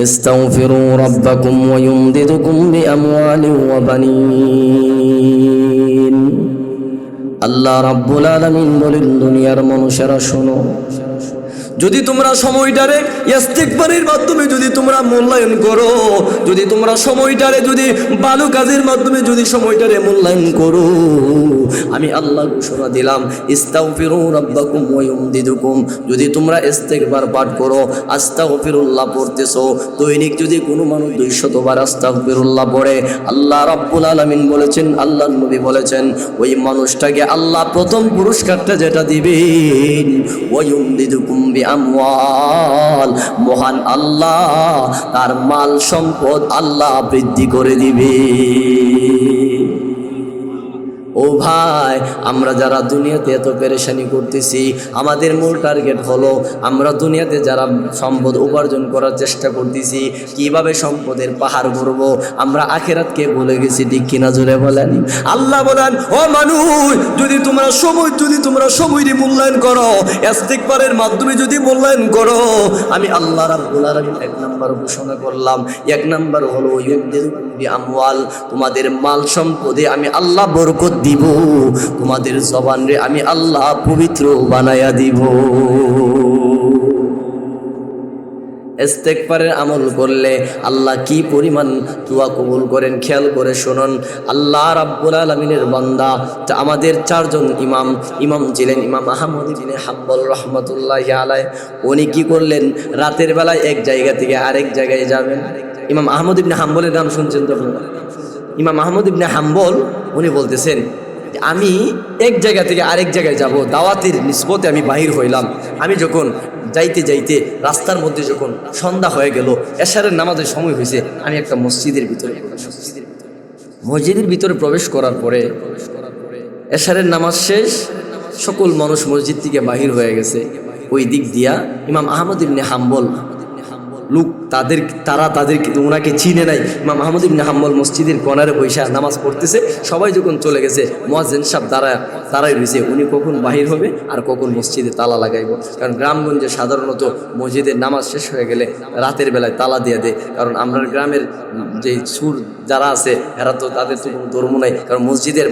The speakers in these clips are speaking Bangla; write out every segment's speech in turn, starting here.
ইস্তাগফিরু রাব্বাকুম ওয়া ইউমদিদুকুম বিআমওয়ালিন ওয়া বানিন। আল্লাহ রাব্বুল আলামিন বলেন, দুনিয়ার মানুষেরা শোনো, যদি তোমরা সময়টারে ইস্তিগফারের মাধ্যমে যদি তোমরা মূল্যায়ন করো, যদি তোমরা সময়টারে যদি ভালো কাজের মাধ্যমে যদি সময়টারে মূল্যায়ন করো, আমি আল্লাহ ঘোষণা দিলাম, ইস্তাগফিরু রাব্বাকুম ওয়া ইউমদিদুকুম, যদি তোমরা ইস্তিগফার পাঠ করো, আস্তাগফিরুল্লাহ পড়তেছো, দৈনিক যদি কোনো মানুষ 200 বার আস্তাগফিরুল্লাহ পড়ে, আল্লাহ রাব্বুল আলামিন বলেছেন, আল্লাহর নবী বলেছেন, ওই মানুষটাকে আল্লাহ প্রথম পুরস্কারটা যেটা দিবেন, ওয়া ইউমদিদুকুম বিআমওয়াল, মহান আল্লাহ তার মাল সম্পদ আল্লাহ বৃদ্ধি করে দিবে। ও ভাই, আমরা যারা দুনিয়াতে এত পেরেশানি করতেছি, আমাদের মূল টার্গেট হলো আমরা দুনিয়াতে যারা সম্পদ উপার্জন করার চেষ্টা করতেছি, কিভাবে সম্পদের পাহাড় গড়ব, আমরা আখিরাতকে ভুলে গেছি। ঠিক কিনা জোরে বলেন। আল্লাহ বলেন, ও মানুষ, যদি তোমরা সময়কে মূল্যায়ন করো, ইস্তিগফারের মাধ্যমে যদি মূল্যায়ন করো, আমি আল্লাহ রাব্বুল আলামিন 1 নাম্বার ঘোষণা করলাম, 1 নাম্বার হলো ইউমদিদুকুম বিআমওয়াল, তোমাদের মাল সম্পদে আমি আল্লাহ বরকত দিব, তোমাদের জবান রে আমি আল্লাহ পবিত্র বানায়া দিব। ইস্তিগফারের আমল করলে আল্লাহ কি পরিমাণ দোয়া কবুল করেন, খেয়াল করে শুনুন। আল্লাহ রাব্বুল আলামিনের বান্দা, আমাদের 4 জন ইমাম ছিলেন, ইমাম আহমদ ইবনে হাম্বল রাহমাতুল্লাহি আলাইহি। উনি কি করলেন, রাতের বেলায় এক জায়গা থেকে আরেক জায়গায় যাবেন। ইমাম আহমদ ইবনে হাম্বলের নাম শুনছেন তো আপনারা? ইমাম আহমদ ইবনে হাম্বল উনি বলতেছেন, আমি এক জায়গা থেকে আরেক জায়গায় যাব, দাওয়াতের নিসবতে আমি বাহির হইলাম। আমি যখন যাইতে যাইতে রাস্তার মধ্যে যখন সন্ধ্যা হয়ে গেল, এশারের নামাজের সময় হয়েছে, আমি একটা মসজিদের ভিতরে প্রবেশ করার পরে এশারের নামাজ শেষ, সকল মানুষ মসজিদ থেকে বাহির হয়ে গেছে। ওই দিক দিয়া ইমাম আহমদ ইবনে হাম্বল লোক তাদেরকে ওনাকে চিনে নাই। ইমাম আহমদ ইবনে হাম্বল মসজিদের কোণারে বৈশা নামাজ পড়তেছে, সবাই যখন চলে গেছে, মুয়াজ্জিন সাহেব দাঁড়ায় রয়েছে, উনি কখন বাহির হবে আর কখন মসজিদে তালা লাগাইব। কারণ গ্রামগঞ্জে সাধারণত মসজিদের নামাজ শেষ হয়ে গেলে রাতের বেলায় তালা দিয়ে দেয়। কারণ আমরা গ্রামের যে সুর যারা আছে এরা তো তাদের তো কোনো ধর্ম নাই, কারণ মসজিদের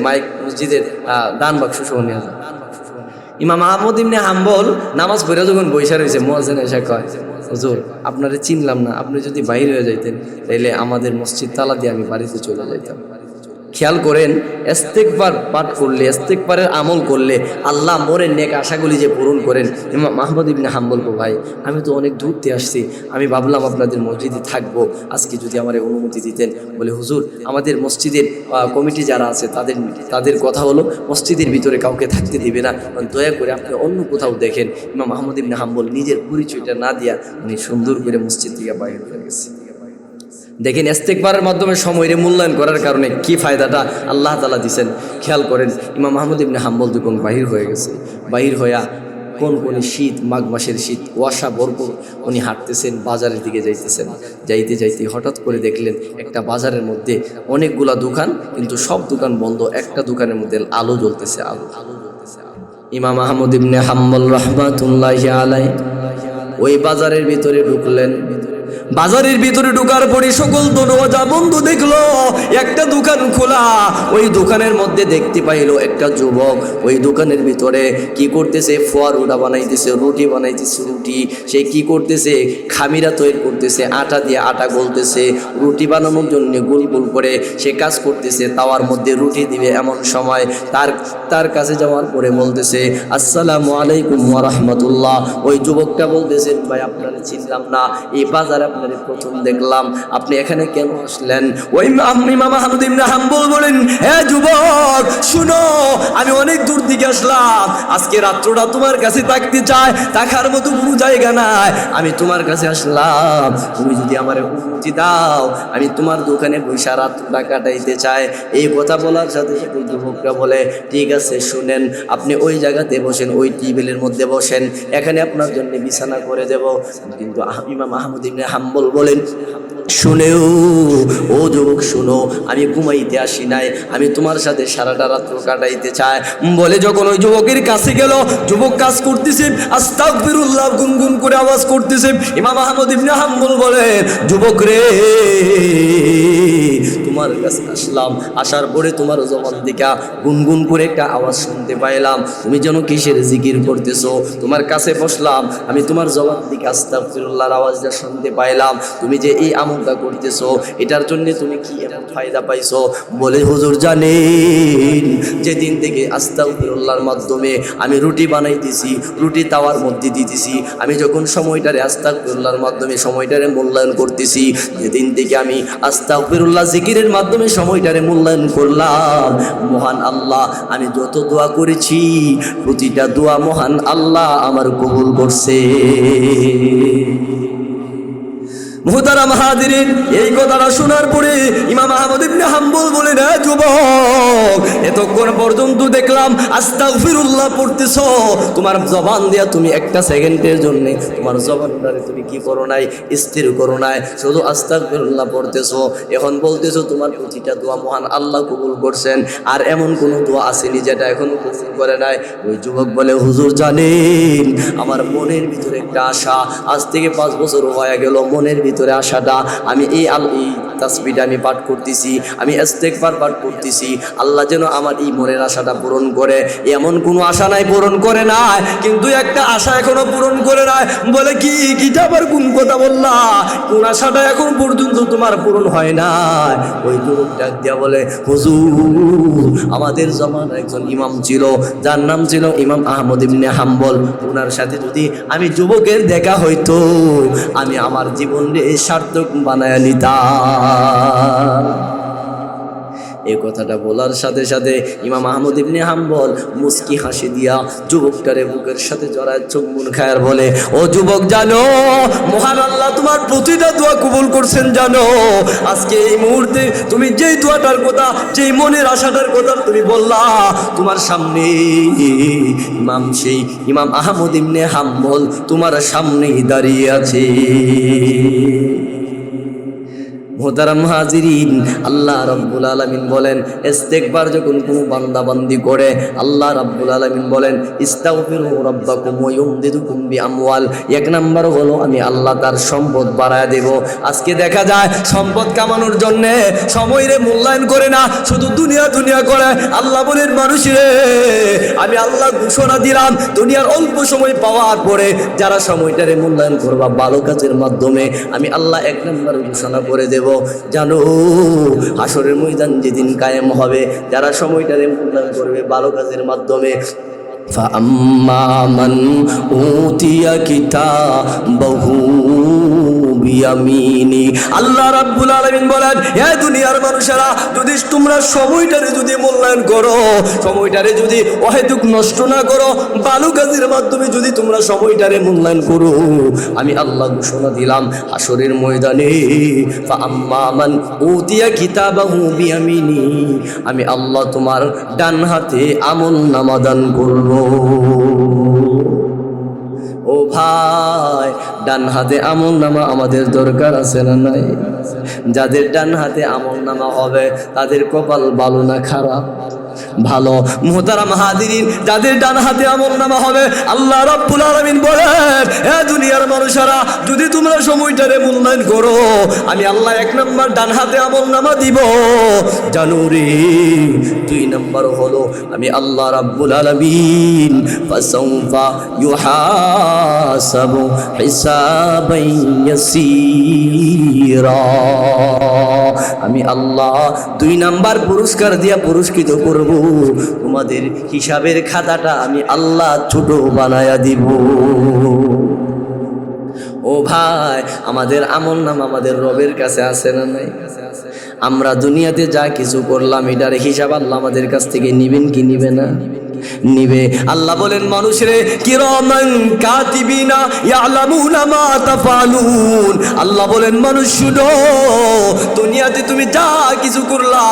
দান বাক্স সহ নেওয়া যায়। ইমাম আহমদ ইবনে হাম্বল নামাজ পড়ে যখন বৈশা রয়েছে, মুয়াজ্জিন এসে কয়, হুজুর আপনারে চিনলাম না, আপনি যদি বাইরে হয়ে যাইতেন তাইলে আমাদের মসজিদ তালা দিয়ে আমি বাড়িতে চলে যাইতাম। খেয়াল করেন, ইস্তিগফার পাঠ করলে, ইস্তিগফারের আমল করলে আল্লাহ মোরের নেক আশাগুলি যে পূরণ করেন। ইমাম আহমদ ইবনে হাম্বল, ভাই আমি তো অনেক দূর থেকে আসছি, আমি ভাবলাম আপনাদের মসজিদে থাকবো, আজকে যদি আমার অনুমতি দিতেন। বলে, হুজুর আমাদের মসজিদের কমিটি যারা আছে তাদের কথা হলো মসজিদের ভিতরে কাউকে থাকতে দিবে না, দয়া করে আপনি অন্য কোথাও দেখেন। ইমাম আহমদ ইবনে হাম্বল নিজের পরিচয়টা না দিয়া উনি সুন্দর করে মসজিদ থেকে বাইরে হয়ে গেছে। দেখেন, ইস্তিগফারের মাধ্যমে সময়ের মূল্যায়ন করার কারণে কি ফায়দাটা আল্লাহ তাআলা দিয়েছেন। খেয়াল করেন, ইমাম আহমদ ইবনে হাম্বল যখন বাহির হয়ে গেছে, বাহির হইয়া কোন শীত, মাঘ মাসের শীত, কুয়াশা ভরপুর, উনি হাঁটতেছেন, বাজারের দিকে যাইতেছেন। যাইতে যাইতে হঠাৎ করে দেখলেন একটা বাজারের মধ্যে অনেকগুলা দোকান, কিন্তু সব দোকান বন্ধ, একটা দোকানের মধ্যে আলো জ্বলতেছে। ইমাম আহমদ ইবনে হাম্বল রাহমাতুল্লাহি আলাইহি ওই বাজারের ভিতরে ঢুকলেন। বাজারের ভিতরে ঢোকার পরে সকল দরওয়াজা বন্ধ দেখলো, একটা দোকান খোলা। ওই দোকানের মধ্যে দেখতে পাইলো একটা যুবক ওই দোকানের ভিতরে কি করতেছে, ফোয়ারুটা বানাইতেছে, রুটি বানাইতেছে। সে কি করতেছে, খামিরা তৈরি করতেছে, আটা দিয়ে আটা গলতেছে, রুটি বানানোর জন্য গোল গোল করে সে কাজ করতেছে, তাওয়ার মধ্যে রুটি দিবে। এমন সময় তার কাছে যাওয়ার পরে বলতেছে, আসসালামু আলাইকুম ওয়া রাহমাতুল্লাহ। ওই যুবকটা বলতেছে, ভাই আপনারা চিনলাম না, এই বাজারে আপনারে প্রথম দেখলাম, আপনি এখানে কেন আসলেন? ওই ইমাম আহমদ ইবনে হাম্বল বলেন, হে যুবক শুনো, আমি অনেক দূর থেকে আসলাম, আজকে রাত্রটা তোমার কাছে থাকতে চাই, থাকার মতো কোনো জায়গা নাই, আমি তোমার কাছে আসলাম, তুমি যদি আমার অনুমতি দাও আমি তোমার দোকানে বসে রাতটা কাটাইতে চাই। এই কথা বলার সাথে সাথে যুবকরা বলে, ঠিক আছে শুনেন, আপনি ওই জায়গাতে বসেন, ওই টেবিলের মধ্যে বসেন, এখানে আপনার জন্য বিছানা করে দেব। কিন্তু ইমাম আহমদ ইবনে হাম্বল বলেন, শুনেও, ও যুবক শুনো, আমি ঘুমাইতে আসি নাই, আমি তোমার সাথে সারাটা রাত্র কাটাইতে চাই বলে যখন ওই যুবকের কাছে গেল, যুবক কাজ করতেছে, আস্তাগফিরুল্লাহ গুনগুন করে আওয়াজ করতেছে। ইমাম আহমদ ইবনে হাম্বল বলে, যুবক রে, তোমার কাছে আসলাম, আসার পরে তোমার জবান থেকে গুনগুন করে একটা আওয়াজ শুনতে পাইলাম, তুমি যেন কিসের জিকির করতেছো। তোমার কাছে বসলাম, আমি তোমার জবান থেকে আস্তাগফিরুল্লাহর আওয়াজটা শুনতে পাইলাম। তুমি যে এই আমলটা করতেছো, এটার জন্য তুমি কি এমন ফায়দা পাইছো? বলে, হুজুর জানেন, যেদিন থেকে আস্তাগফিরুল্লাহর মাধ্যমে আমি রুটি বানাইতেছি, রুটি তাওয়ার মধ্যে দিতেছি, আমি যখন সময়টারে আস্তাগফিরুল্লাহর মাধ্যমে সময়টারে মূল্যায়ন করতেছি, যেদিন থেকে আমি আস্তাগফিরুল্লাহ জিকিরের মাধ্যমে সময়টারে মূল্যায়ন করলাম, মহান আল্লাহ আমি যত দোয়া করেছি প্রতিটা দোয়া মহান আল্লাহ আমার কবুল করছে। মুহতারাম হাজিরিন, এই কথাটা শোনার পরে ইমাম আহমদ ইবনে হাম্বল বলেন, যুবক, এতক্ষণ পর্যন্ত দেখলাম আস্তাগফিরুল্লাহ পড়তেছো, তোমার জবান দিয়া তুমি একটা সেকেন্ডের জন্য তোমার জবানটারে তুমি কি করো নাই, স্থির করো নাই, শুধু আস্তাগফিরুল্লাহ পড়তেছো। এখন বলতেছো তোমার প্রতিটা দোয়া মহান আল্লাহ কবুল করছেন, আর এমন কোনো দোয়া আসেনি যেটা এখনো কবুল করে নাই। ওই যুবক বলে, হুজুর জানেন, আমার মনের ভিতরে একটা আশা, আজ থেকে 5 বছর হয়ে গেল, মনের ভিতরে আশাটা, আমি এই তাসবিহটা আমি পাঠ করতেছি, আমি ইস্তেগফার পাঠ করতেছি, আল্লাহ যেন আমার এই মনের আশাটা পূরণ করে। এমন কোনো আশা নাই পূরণ করে নাই, কিন্তু একটা আশা এখনো পূরণ করে নাই। বলে, কিটা আবার কোন কথা বললা, কোন আশাটা এখন পর্যন্ত তোমার পূরণ হয় না? ওই যুবক ডাক দিয়া বলে, হুজুর, আমাদের জামানায় একজন ইমাম ছিল, যার নাম ছিল ইমাম আহমদ ইবনে হাম্বল। ওনার সাথে যদি আমি যুবকের দেখা হইতো, আমি আমার জীবনে সার্থক বানায় নিতাম। এই কথাটা বলার সাথে সাথে ইমাম আহমদ ইবনে হাম্বল মুস্কি হাসি দিয়া যুবকটারে বুকের সাথে জড়ায় চুম্বন খায়ার বলে, ও যুবক, জানো মহান আল্লাহ তোমার প্রতিটা দোয়া কবুল করছেন। জানো, আজকে এই মুহূর্তে তুমি যেই দোয়াটার কথা, যেই মনের আশাটার কথা তুমি বললা, তোমার সামনে ইমাম আহমদ ইবনে হাম্বল তোমার সামনেই দাঁড়িয়ে আছে। মুহতারাম হাজিরিন, আল্লাহ রাব্বুল আলামিন বলেন, ইস্তেগফার যখন কোনো বান্দা বান্দি করে, আল্লাহ রাব্বুল আলামিন বলেন, ইস্তাগফিরু রাব্বাকুম ওয়া ইউমদিদুকুম বিআমওয়াল। 1 নাম্বার হলো আমি আল্লাহ তার সম্পদ বাড়ায় দেব। আজকে দেখা যায় সম্পদ কামানোর জন্য সময়রে মূল্যায়ন করে না, শুধু দুনিয়া দুনিয়া করে। আল্লাহ বলেন, মানুষরে আমি আল্লাহ ঘোষণা দিলাম, দুনিয়ার অল্প সময় পাওয়ার পরে যারা সময়টারে মূল্যায়ন করবা ভালো কাজের মাধ্যমে, আমি আল্লাহ 1 নাম্বার ঘোষণা করে দেব। জানো, হাসরের ময়দান যেদিন কায়েম হবে, যারা সময়টারে মূল্যায়ন করবে ভালো কাজের মাধ্যমে, فأما من أوتي كتابه বিয়ামিনি। আল্লাহ রাব্বুল আলামিন বলেন, হে দুনিয়ার মানুষেরা, যদি তোমরা সময়টারে যদি মূল্যায়ন করো, সময়টারে যদি অহেতুক নষ্ট না করো, ভালো কাজের মাধ্যমে যদি তোমরা সময়টারে মূল্যায়ন করো, আমি আল্লাহ ঘোষণা দিলাম হাসরের ময়দানে, ফাআম্মা মান উতিয়া কিতাবাহু বিয়ামিনি, আমি আল্লাহ তোমার ডান হাতে আমলনামা দান করব। ও ভাই, ডান হাতে আমলনামা আমাদের দরকার আছে না নাই? যাদের ডান হাতে আমলনামা হবে তাদের কপাল ভালো না খারাপ? ভালো। মুহতারাম হাজিরিন, যাদের ডান হাতে আমলনামা হবে, আল্লাহ রাব্বুল আলামিন বলেন, হে দুনিয়ার মানুষেরা, যদি তোমরা সময়টারে মূল্যায়ন করো, আমি আল্লাহ 1 নাম্বার ডান হাতে আমলনামা দিব। জানো রে, 2 নাম্বার হলো আমি আল্লাহ রাব্বুল আলামিন ফাসাউফা ইউহাসাবু হিসাবান ইয়াসীরা, আমি আল্লাহ 2 নাম্বার পুরস্কার দিয়া পুরস্কৃত করব। তোমাদের হিসাবের খাতাটা আমি আল্লাহ ছোট বানায়া দিব। ও ভাই, আমাদের আমলনামা আমাদের রবের কাছে আছে না নাই? আমরা দুনিয়াতে যা কিছু করলাম, এটার হিসাব আল্লাহ আমাদের কাছ থেকে নিবেন কি নিবে না? নিবে। আল্লাহ বলেন মানুষরে কিরামান কাতিবিনা ইয়ালামুনা মা তাফআলুন। আল্লাহ বলেন মানুষ শুনো, দুনিয়াতে তুমি যা কিছু করলা,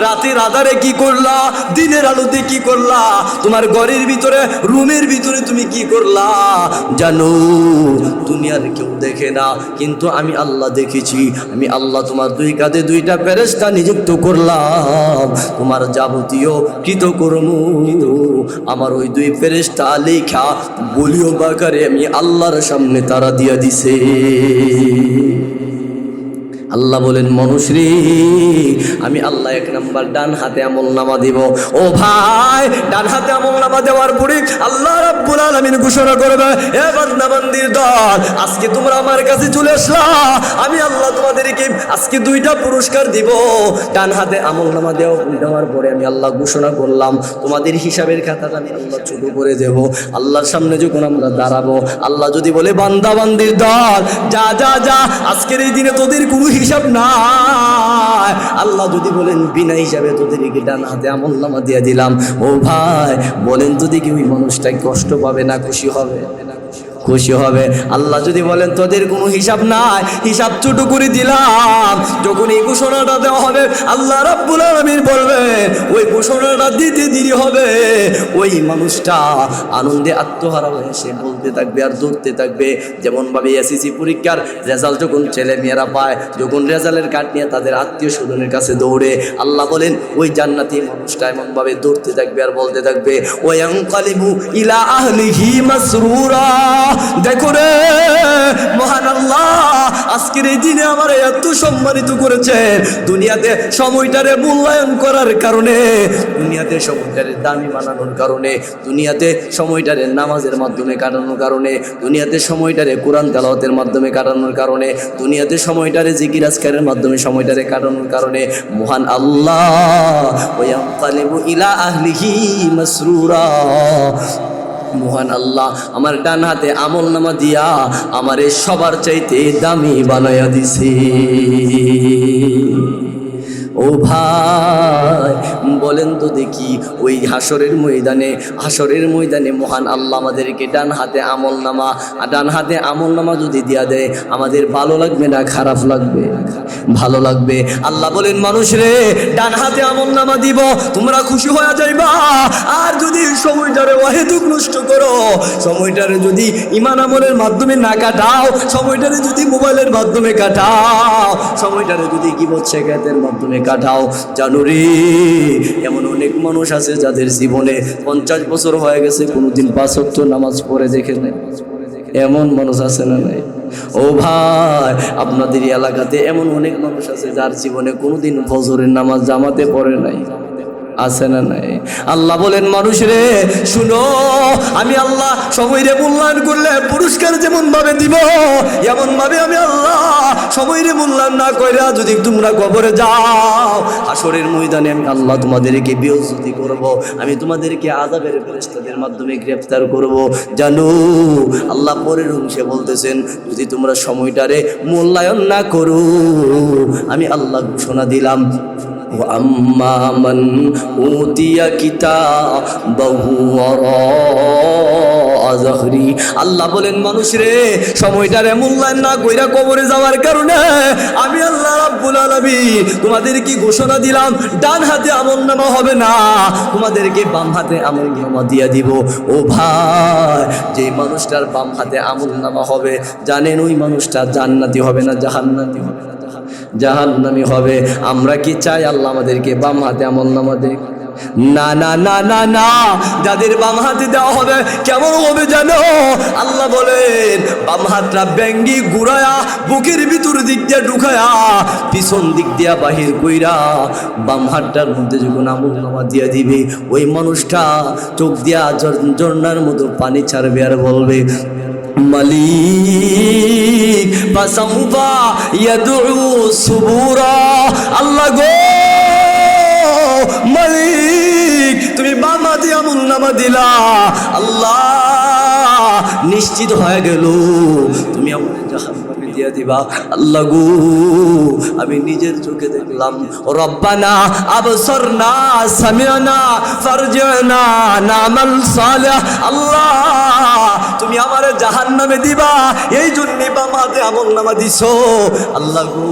রাতের আধারে কি করলা, দিনের আলোতে কি করলা, তোমার ঘরের ভিতরে রুমের ভিতরে তুমি কি করলা, জানো দুনিয়ার কেউ দেখে না, কিন্তু আমি আল্লাহ দেখেছি। আমি আল্লাহ তোমার দুই কাঁধে দুইটা ফেরেশতা নিযুক্ত করলাম, তোমার যাবতীয় কৃতকর্ম আমার ওই দুই ফেরেশতা লেখা বলিও বাকারে আমি আল্লাহর সামনে তারা দিয়া দিছে। আল্লাহ বলেন মানুষ রে, আমি আল্লাহ এক নাম্বার ডান হাতে আমল নামা দিব। ও ভাই, ডান হাতে আমল নামা দেওয়ার পরে আল্লাহ রাব্বুল আলামিন ঘোষণা করবে, এ বান্দা বান্দির দল, আজকে তোমরা আমার কাছে চলে আসলা, আমি আল্লাহ তোমাদেরকে আজকে দুইটা পুরস্কার দিব। ডান হাতে আমল নামা দেওয়ার পরে আমি আল্লাহ ঘোষণা করলাম, তোমাদের হিসাবের খাতাটা আমি আল্লাহ ছোট করে দেব। আল্লাহর সামনে যখন আমরা দাঁড়াবো, আল্লাহ যদি বলে বান্দা বান্দির দল যা যা যা, আজকের এই দিনে তোদের কোনো হিসাব নাই, আল্লাহ যদি বলেন বিনা হিসাবে তোদেরকে ডান হাতে আমল নামা দিয়ে দিলাম, ও ভাই বলেন তো দেখি ওই মানুষটা কষ্ট পাবে না খুশি হবে? খুশি হবে। আল্লাহ যদি বলেন তোদের কোনো হিসাব নাই, হিসাব ছোট করে দিলাম, যখন এই ঘোষণাটা দেওয়া হবে আল্লাহ রাব্বুল আলামিন বলবেন, ওই ঘোষণাটা দিতে দেরি হবে, ওই মানুষটা আনন্দে আত্মহারা হয়ে সে বলতে থাকবে আর দৌড়তে থাকবে। যেমনভাবে এসএসসি পরীক্ষার রেজাল্ট যখন ছেলে মেয়েরা পায়, যখন রেজাল্টের কার্ড নিয়ে তাদের আত্মীয় স্বজনের কাছে দৌড়ে, আল্লাহ বলেন ওই জান্নাতি মানুষটা এমনভাবে দৌড়তে থাকবে আর বলতে থাকবে, ওয়ায়ানকালিবু ইলা আহলিহি মাসরুরা। দেখো রে মহান আল্লাহ আজকের এই দিনে আমার এত সম্মানিত করেছেন, দুনিয়াতে সময়টারে মূল্যায়ন করার কারণে, দুনিয়াতে সময়টারে দামি বানানোর কারণে, দুনিয়াতে সময়টারে নামাজের মাধ্যমে কাটানোর কারণে, দুনিয়াতে সময়টারে কোরআন তেলাওয়াতের মাধ্যমে কাটানোর কারণে, দুনিয়াতে সময়টারে জিকির আজকারের মাধ্যমে সময়টারে কাটানোর কারণে মহান আল্লাহ ওয়ায়ানকালিবু ইলা আহলিহি মাসরুরা, মহান আল্লাহ আমার ডান হাতে আমল নামা দিয়া আমারে সবার চাইতে দামি বানায়া দিছে। ও ভাই বলেন তো দেখি, ওই হাসরের ময়দানে মহান আল্লাহ আমাদেরকে ডান হাতে আমল নামা যদি দিয়া দেয়, আমাদের ভালো লাগবে না খারাপ লাগবে? ভালো লাগবে। আল্লাহ বলেন মানুষ রে, ডান হাতে আমল নামা দিব, তোমরা খুশি হয়ে যাইবা। আর যদি সময়টারে অহেতুক নষ্ট করো, সময়টারে যদি ঈমান আমলের মাধ্যমে না কাটাও, সময়টারে যদি মোবাইলের মাধ্যমে কাটাও, সময়টারে যদি গীবত শেখায়তের মাধ্যমে কাটাও, জানো রে এমন অনেক মানুষ আছে যাদের জীবনে 50 বছর হয়ে গেছে কোনোদিন 5 ওয়াক্ত নামাজ পড়ে দেখে নেই। এমন মানুষ আছে না নাই? ও ভাই আপনাদের এলাকাতে এমন অনেক মানুষ আছে যার জীবনে কোনোদিন ফজরের নামাজ জামাতে পড়ে নাই, আছে না নাই? আল্লাহ বলেন মানুষ রে শুনো, আমি আল্লাহ সময়রে মূল্যায়ন করলে পুরস্কার যেমন ভাবে দিব, এমন ভাবে আমি আল্লাহ সময়রে মূল্যায়ন না কইরা যদি তোমরা কবরে যাও, হাসরের ময়দানে আমি আল্লাহ তোমাদেরকে বেইজ্জতি করব, আমি তোমাদেরকে আযাবের ফেরেশতাদের মাধ্যমে গ্রেফতার করব। জানো আল্লাহ পরের অংশে বলতেছেন, যদি তোমরা সময়টারে মূল্যায়ন না করো, আমি আল্লাহ ঘোষণা দিলাম, وَأَمَّا مَنْ أُوتِيَ كِتَابَهُ وَرَاءَ ظَهْرِهِ। আল্লাহ বলেন মানুষ রে, সময়টারে মূল্যায়ন না কইরা কবরে যাওয়ার কারণে আমি আল্লাহ রাব্বুল আলামিন তোমাদেরকে ঘোষণা দিলাম, ডান হাতে আমলনামা হবে না, তোমাদেরকে বাম হাতে আমলনামা দিয়া দিব। ও ভাই যে মানুষটার বাম হাতে আমলনামা হবে, জানেন ওই মানুষটা জান্নাতি হবে না জাহান্নামী হবে? জাহান্নামী হবে। আমরা কি চাই আল্লাহ আমাদেরকে বাম হাতে আমলনামা দেখ? না না না না না, যাদের বাম হাতে দেওয়া হবে কেমন হবে জানো? আল্লাহ বলেন বাম হাতটা ব্যাঙ্গি ঘুরায়া বুকের ভিতর দিক দিয়ে ঢুকায়া পিছন দিক দিয়া বাহির কইরা বাম হাতটার মধ্যে যখন আমলনামা দিয়া দিবে, ওই মানুষটা চোখ দিয়া ঝর্ণার মতো পানি ছাড়বে আর বলবে, মালিক ফাসাউফা ইয়াদউ সুবুরা। আল্লাহ গো মালিক, তুমি বাম হাতে আমলনামা দিলা, আল্লাহ নিশ্চিত হয়ে গেল তুমি আমাকে জাহান্নামে দিয়ে দিবা। আল্লাহ গো, আমি নিজের চোখে দেখলাম, রব্বানা আবসারনা সামিআনা ফারজি'না না'মাল সালিহ। আল্লাহ, তুমি আমারে জাহান্নামে দিবা, এই জন্য বাম হাতে আমলনামা দিছো। আল্লাহ গো,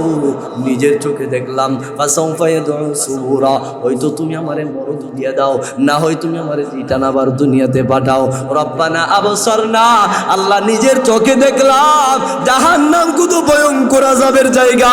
নিজের চোখে দেখলাম, ফাসাউফা ইয়াদউ সুবুরা, হয়তো তুমি আমারে মরণ দিয়ে দাও, না হয় তুমি আমারে রিটার্ন আবার দুনিয়াতে পাঠাও। রব্বানা আবসারনা, আল্লাহ নিজের চোখে দেখলাম জাহান্নাম কত ভয়ঙ্কর আযাবের জায়গা।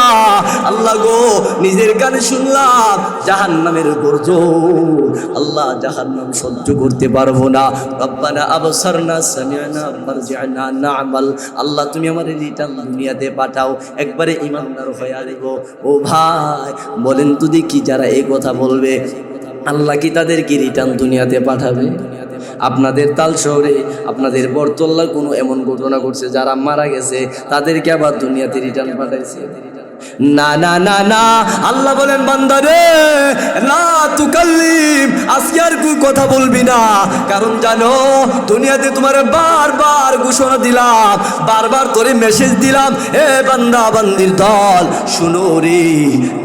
আল্লাহ গো, নিজের কানে শুনলাম জাহান্নামের গর্জন। আল্লাহ, জাহান্নাম সহ্য করতে পারবো না। রব্বানা আবসারনা সামি'না ফারজি'না না'মাল। আল্লাহ, তুমি আমাদের রিটার্ন দুনিয়াতে পাঠাও, একবারে ইমানদার হয়ে আসবো। ও ভাই, বলেন তো দেখি, যারা এই কথা বলবে, আল্লাহ কি তাদেরকে রিটার্ন দুনিয়াতে পাঠাবে? আপনাদের তাল শহরে, আপনাদের বরতল্লার কোনো এমন ঘটনা ঘটছে যারা মারা গেছে তাদেরকে আবার দুনিয়াতে রিটার্ন পাঠাইছে? না না না না। আল্লাহ বলেন, বান্দারে লা তুকাল্লিম, আজকে আর তুই কথা বলবি না। কারণ জানো, দুনিয়াতে তোমার বারবার ঘোষণা দিলাম, বারবার তোরে মেসেজ দিলাম, এ বান্দা বান্দির দল, শুনো রে,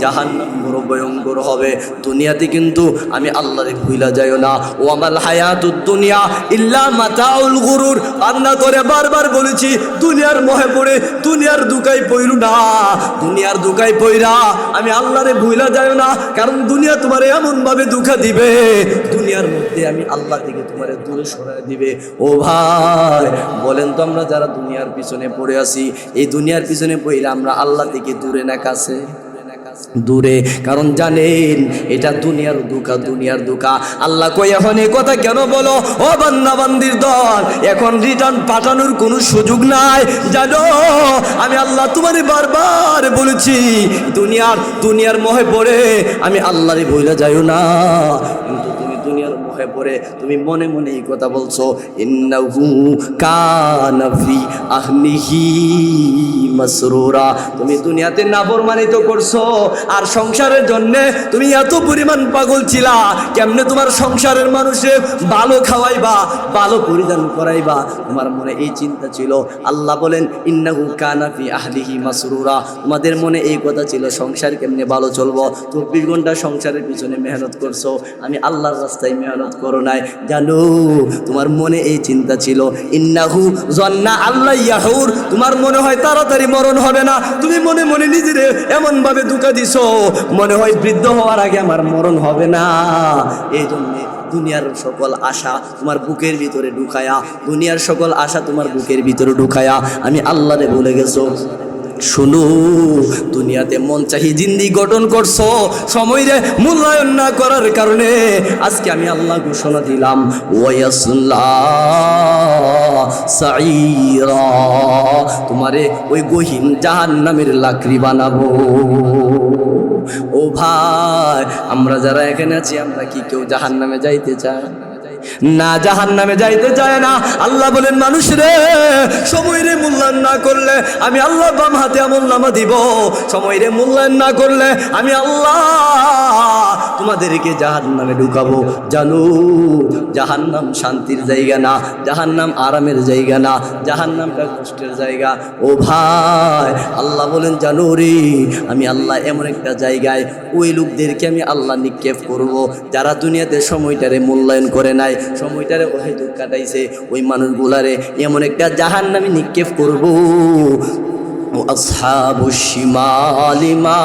জাহান্নাম বড় ভয়ঙ্কর হবে। দুনিয়াতে কিন্তু আমি আল্লাহরে ভুইলা যাইও না। ও আমাল হায়াতুদ দুনিয়া ইল্লা মাতাউল গুরুর। বান্দা তোরে বারবার বলেছি, দুনিয়ার মোহে পড়ে দুনিয়ার দুকাই পইরু না, দুনিয়ার দুকাই পইরা আমি আল্লাহরে ভুইলা যাইও না। কারণ দুনিয়া তোমারে এমন ভাবে দুঃখা দিবে, দুনিয়ার মধ্যে আমি আল্লাহ থেকে তোমারে দূরে সরাই দিবে। ও ভাই, বলেন তো, আমরা যারা দুনিয়ার পিছনে পড়ে আছি, এই দুনিয়ার পিছনে পড়লে আমরা আল্লাহ থেকে দূরে না কাছে? দূরে। কারণ জানেন, এটা দুনিয়ার দুকা, দুনিয়ার দুকা। আল্লাহ কই, এখন এই কথা কেন বলো ও বান্দা বান্দির দল? এখন রিটার্ন পাঠানোর কোনো সুযোগ নাই। জানো, আমি আল্লাহ তোমারে বারবার বলেছি, দুনিয়ার মোহে পড়ে আমি আল্লাহরে ভুলে যাইও না। কিন্তু তুমি দুনিয়ার মোহে পড়ে তুমি মনে মনে এই কথা বলছো, ইন্নাহু কানা ফি আহলিহি মাসরুরা। তুমি দুনিয়াতে নাফরমানি তো করছো, আর সংসারের জন্য তুমি এত পরিমাণ পাগল ছিলা, কেমনে তোমার সংসারের মানুষে ভালো খাওয়াইবা, ভালো পরিধান করাইবা, তোমার মনে এই চিন্তা ছিল। আল্লাহ বলেন, ইন্নাহু কানা ফি আহলিহি মাসরুরা। তোমাদের মনে এই কথা ছিল, সংসার কেমনে ভালো চলবো, 24 ঘন্টা সংসারের পিছনে মেহনত করছো, আমি আল্লাহর রাস্তায় মেহনত করো নাই। জানো, তোমার মনে এই চিন্তা ছিল। ইন্নাহু জান্না আল্লাহ ইয়াহুর, তোমার মনে হয় তাড়াতাড়ি মরণ হবে না, তুমি মনে মনে নিজেরে এমন ভাবে ধোঁকা দিছো, মনে হয় বৃদ্ধ হওয়ার আগে আমার মরণ হবে না। এই জন্য দুনিয়ার সকল আশা তোমার বুকের ভিতরে ঢুকায়া, দুনিয়ার সকল আশা তোমার বুকের ভিতরে ঢুকায়া আমি আল্লাহরে ভুলে গেছো। শুনো, দুনিয়াতে মন চাহি জিন্দি গঠন করছো, সময়রে মূল্যায়ন না করার কারণে আজকে আমি আল্লাহ ঘোষণা দিলাম, ওয়ায়াসলা সাইরা, তোমারে ওই গহীন জাহান্নামের লাকড়ি বানাবো। ও ভাই, আমরা যারা এখানে আছি, আমরা কি কেউ জাহান্নামে যাইতে চাই? না, জাহান্নামে যাইতে চায় না। আল্লাহ বলেন, মানুষ রে, সময়রে মূল্যায়ন না করলে আমি আল্লাহ বাম হাতে আমলনামা দিব, সময়রে মূল্যায়ন না করলে আমি আল্লাহ তোমাদেরকে জাহান্নামে ঢুকাবো। জানো, জাহান্নাম শান্তির জায়গা না, জাহান্নাম আরামের জায়গা না, জাহান্নামটা কষ্টের জায়গা। ও ভাই, আল্লাহ বলেন, জানো রে, আমি আল্লাহ এমন একটা জায়গায় ওই লোকদেরকে আমি আল্লাহ নিক্ষেপ করব, যারা দুনিয়াতে সময়টারে মূল্যায়ন করে নাই, সময়টারে অহেতুক কাটাইছে, ওই মানুষগুলারে এমন একটা জাহান্নামে নিক্ষেপ করব। আসহাবুশ শিমালি মা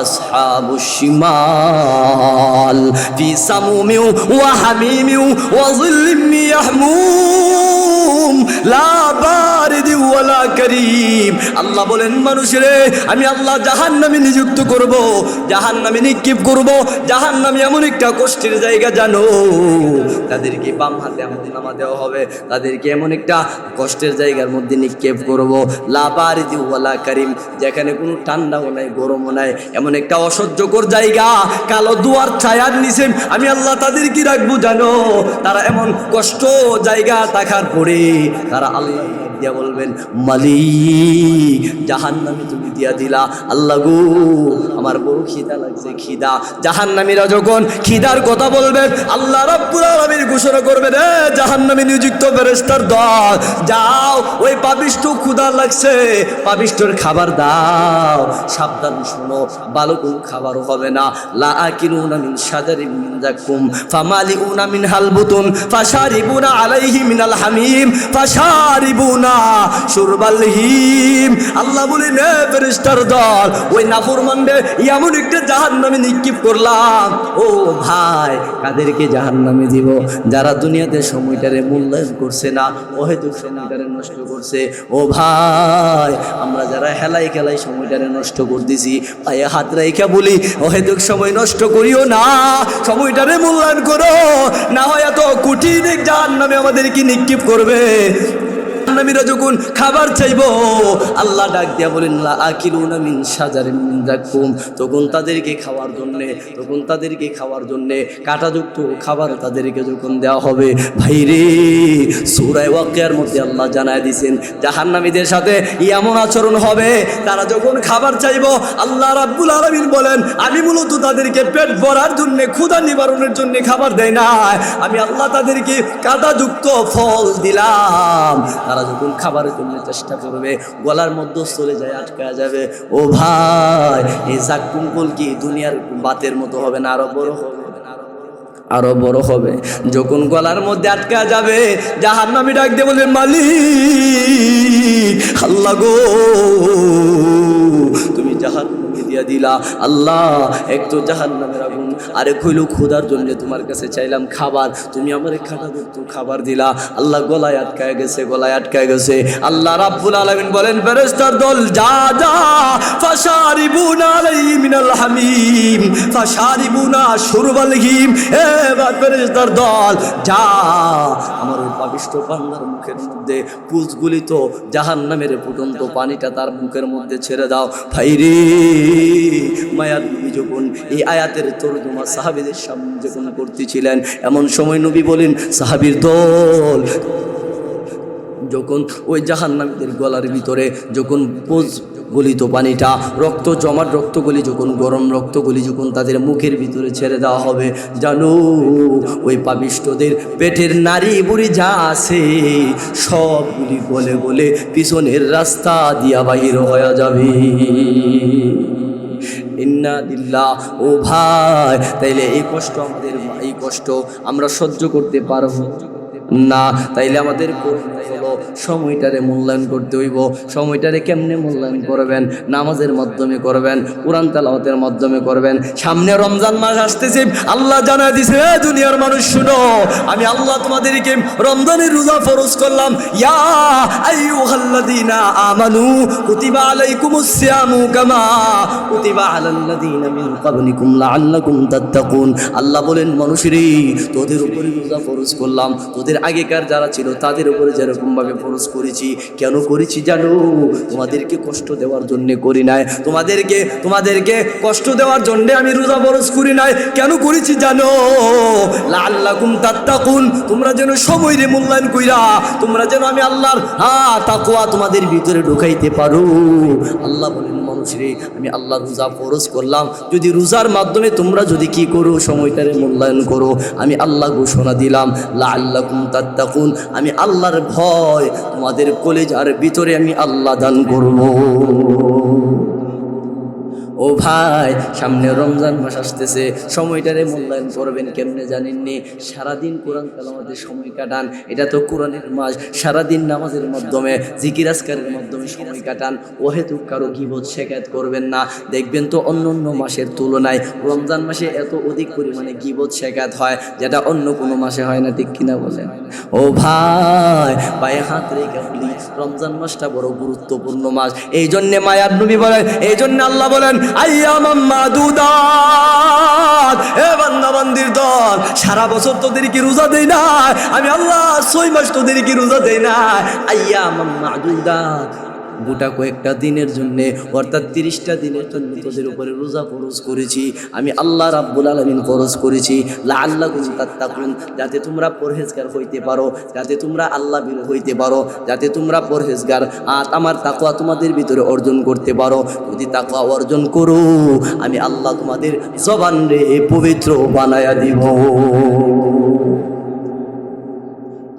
আসহাবুশ শিমাল ফি সামুমিন ওয়া হামিমিন ওয়া যিল্লিম ইয়াহমুম লা বারিদ ওয়ালা কারীম। আল্লাহ বলেন, মানুষরে আমি আল্লাহ জাহান্নামে নিযুক্ত করব, জাহান্নামে নিক্ষেপ করব। জাহান্নামে এমন একটা কষ্টের জায়গা, জানো, তাদেরকে বাম হাতে আমলনামা দেওয়া হবে, তাদেরকে এমন একটা কষ্টের জায়গার মধ্যে নিক্ষেপ করব, লা বারিদ ওয়ালা কারীম, যেখানে কোনো ঠান্ডাও নাই গরমও নাই, এমন একটা অসহ্যকর জায়গা, কালো দুয়ার ছায়ার নিচে আমি আল্লাহ তাদের কি রাখবো জানো? তারা এমন কষ্ট জায়গা থাকার পরে তারা আল্লাহ দিয়া বলবেন, মালিক জাহান্নামে তুমি দিয়া দিলা, আল্লাহ গো আমার বড় খিদা লাগছে, খিদা। জাহান্নামীরা যখন খিদার কথা বলবেন, আল্লাহ রাব্বুল আলামিন ঘোষণা করবেন, রে জাহান্নামে নিযুক্ত ফেরেশতার দল, যাও ওই পাপিষ্ঠ ক্ষুধা লাগছে, পাপিষ্ঠর খাবার দাও। সাবধান শোনো, ভালো কোনো খাবার হবে না। লা আকিলুনা মিন শাজারিন মিন যাকুম ফামালিউনা মিনহাল বুতুন ফাশারিবুনা আলাইহি মিনাল হামিম ফাশারিবুনা শুরবাল হিম। আল্লাহ বলেন, এ ফেরেশতার দল, ওই নাফরমানদের এমন একটা জাহান্নামে নিক্ষেপ করলাম। ও ভাই, কাদেরকে জাহান্নামে দিব? যারা দুনিয়াতে সময়টারে মূল্যায়ন করছে না, অহেতুক সময়টারে নষ্ট করছে। ও ভাই, আমরা যারা হেলাই খেলাই সময়টারে নষ্ট করতেছি, পায়ে হাত রাইখা বলি, অহেতুক সময় নষ্ট করিও না, সময়টারে মূল্যায়ন করো, না হয় এত কঠিন এক জাহান্নামে আমাদেরকে নিক্ষেপ করবে। জাহান্নামীরা যখন খাবার চাইবো, আল্লাহ ডাক দিয়া বলেন, লা আকিলুনা মিন শাজারিন মিন যাকুম, তখন তাদেরকে খাওয়ার জন্যে কাঁটাযুক্ত খাবার তাদেরকে যখন দেওয়া হবে, ভাইরে সূরা ওয়াকিয়ার মধ্যে আল্লাহ জানায় দিয়েছেন জাহান্নামীদের সাথে এমন আচরণ হবে। তারা যখন খাবার চাইবো, আল্লাহ রাব্বুল আলামিন বলেন, আমি মূলত তাদেরকে পেট ভরার জন্য, ক্ষুধা নিবারণের জন্য খাবার দেয় না, আমি আল্লাহ তাদেরকে কাঁটাযুক্ত ফল দিলাম। তারা যখন খাবারের জন্য চেষ্টা করবে, গলার মধ্যে চলে যায়, আটকা যাবে। ও ভাই, এই জাক্কুম ফল কি দুনিয়ার বাতের মতো হবে না, আরো বড় হবে, আরো বড় হবে। যখন গলার মধ্যে আটকা যাবে, জাহান্নামী ডাক দিয়ে বলে, মালিক আল্লাহ গো তুমি জাহান্নামে দিয়া দিলা, আল্লাহ এক তো জাহান্নামের আগুন, আরেক হইল ক্ষুধার জন্য তোমার কাছে চাইলাম খাবার, তুমি আমার কাঁটাযুক্ত খাবার দিলা, আল্লাহ গলায় আটকায় গেছে। আল্লাহ রাব্বুল আলামিন বলেন, ফেরেশতার দল, যা যা ফাশারিবুনা আলাইহি মিনাল হামিম ফাশারিবুনা শুরবাল হিম। এবার ফেরেশতার দল, যা আমার ওই পাপিষ্ঠ বান্দার মুখের মধ্যে পুজগুলিত জাহান্নামের ফুটন্ত পানিটা তার মুখের মধ্যে ছেড়ে দাও। ভাইরে, মায়ার নবী যখন এই আয়াতের তরজমা সাহাবীদের সামনে যখন করতেছিলেন, এমন সময় নবী বলেন, সাহাবীর দল যখন ওই জাহান্নামীদের গলার ভিতরে যখন গলিত পানিটা, জমাট রক্তগুলি যখন, গরম রক্তগুলি যখন তাদের মুখের ভিতরে ছেড়ে দেওয়া হবে, জানো ওই পাপিষ্ঠদের পেটের নারী বুড়ি যা আছে সবগুলি গলে গলে পিছনের রাস্তা দিয়া বাহির হয়ে যাবে। ইন্না লিল্লাহ। ও ভাই, তাইলে এই কষ্ট আমরা সহ্য করতে পারবো না? তাইলে আমাদের হলো সময়টারে মূল্যায়ন করতে হইব। সময়টারে কেমনে মূল্যায়ন করবেন? নামাজের মাধ্যমে করবেন, কোরআন তেলাওয়াতের মাধ্যমে করবেন। সামনে রমজান মাস আসতেছে, আল্লাহ জানায় দিছে, দুনিয়ার মানুষ শুনো, আমি আল্লাহ তোমাদেরকে রমজানের রোজা ফরজ করলাম। ইয়া আইয়ুহাল্লাযীনা আমানু কুতিবা আলাইকুমুস সিয়ামু কামা কুতিবা আলাল্লাযীনা মিন ক্বাবলিকুম লাআল্লাকুম তাত্তাকুন। আল্লাহ বলেন, মানুষেরে তোদের উপরে রোজা ফরজ করলাম, তোদের আগেকার যারা ছিল তাদের উপরে যেরকম ভাবে ফরজ করেছি। কেন করেছি জানো? তোমাদেরকে কষ্ট দেওয়ার জন্য করি নাই, তোমাদেরকে কষ্ট দেওয়ার জন্য আমি রোজা ফরজ করি নাই। কেন করেছি জানো? লাআল্লাকুম তাত্তাকুন, তোমরা যেন সময়রে মূল্যায়ন কইরা, তোমরা যেন আমি আল্লাহর তাকওয়া তোমাদের ভিতরে ঢুকাইতে পারো। আল্লাহ বলেন, মানুষরে আমি আল্লাহ রোজা ফরজ করলাম, যদি রোজার মাধ্যমে তোমরা যদি কি করো, সময়টারে মূল্যায়ন করো, আমি আল্লাহ ঘোষণা দিলাম, লাআল্লাকুম তাত্তাকুন, আমি আল্লাহর ভয় তোমাদের কলিজার ভিতরে আমি আল্লাহ দান করব। ও ভাই, সামনে রমজান মাস আসতেছে, সময়টারে মূল্যায়ন করবেন কেমনে জানেননি? সারাদিন কোরআন তেলাওয়াতের সময় কাটান, এটা তো কোরআনের মাস। সারাদিন নামাজের মাধ্যমে, জিকির আজকারের মাধ্যমে সময় কাটান। অহেতুক কারো গীবত শিকায়ত করবেন না। দেখবেন তো অন্য মাসের তুলনায় রমজান মাসে এত অধিক পরিমাণে গীবত শিকায়ত হয়, যেটা অন্য কোনো মাসে হয় না, ঠিক কিনা বলেন? ও ভাই, পায়ে হাত রেখে বলি, রমজান মাসটা বড় গুরুত্বপূর্ণ মাস। এই জন্যে মায়ার নবী বলেন, এই জন্য আল্লাহ বলেন, আইয়ামাম মাদুদাত, এ বান্দা বান্দির দল, সারা বছর তোদেরকে রোজা দেই না আমি আল্লাহ, 6 মাস তোদেরকে রোজা দেই না। আইয়ামাম মাদুদাত, গোটা কয়েকটা দিনের জন্য, অর্থাৎ 30টা দিনের জন্য তোদের উপরে রোজা ফরজ করেছি। আমি আল্লাহ রাব্বুল আলামিন ফরজ করেছি লাআল্লাকুম তাত্তাকুন, যাতে তোমরা পরহেজগার হইতে পারো, যাতে তোমরা আল্লাহ ভীরু হইতে পারো, যাতে তোমরা পরহেজগার আমার তাকওয়া তোমাদের ভিতরে অর্জন করতে পারো। যদি তাকওয়া অর্জন করো, আমি আল্লাহ তোমাদের জবান রে পবিত্র বানায়া দিব।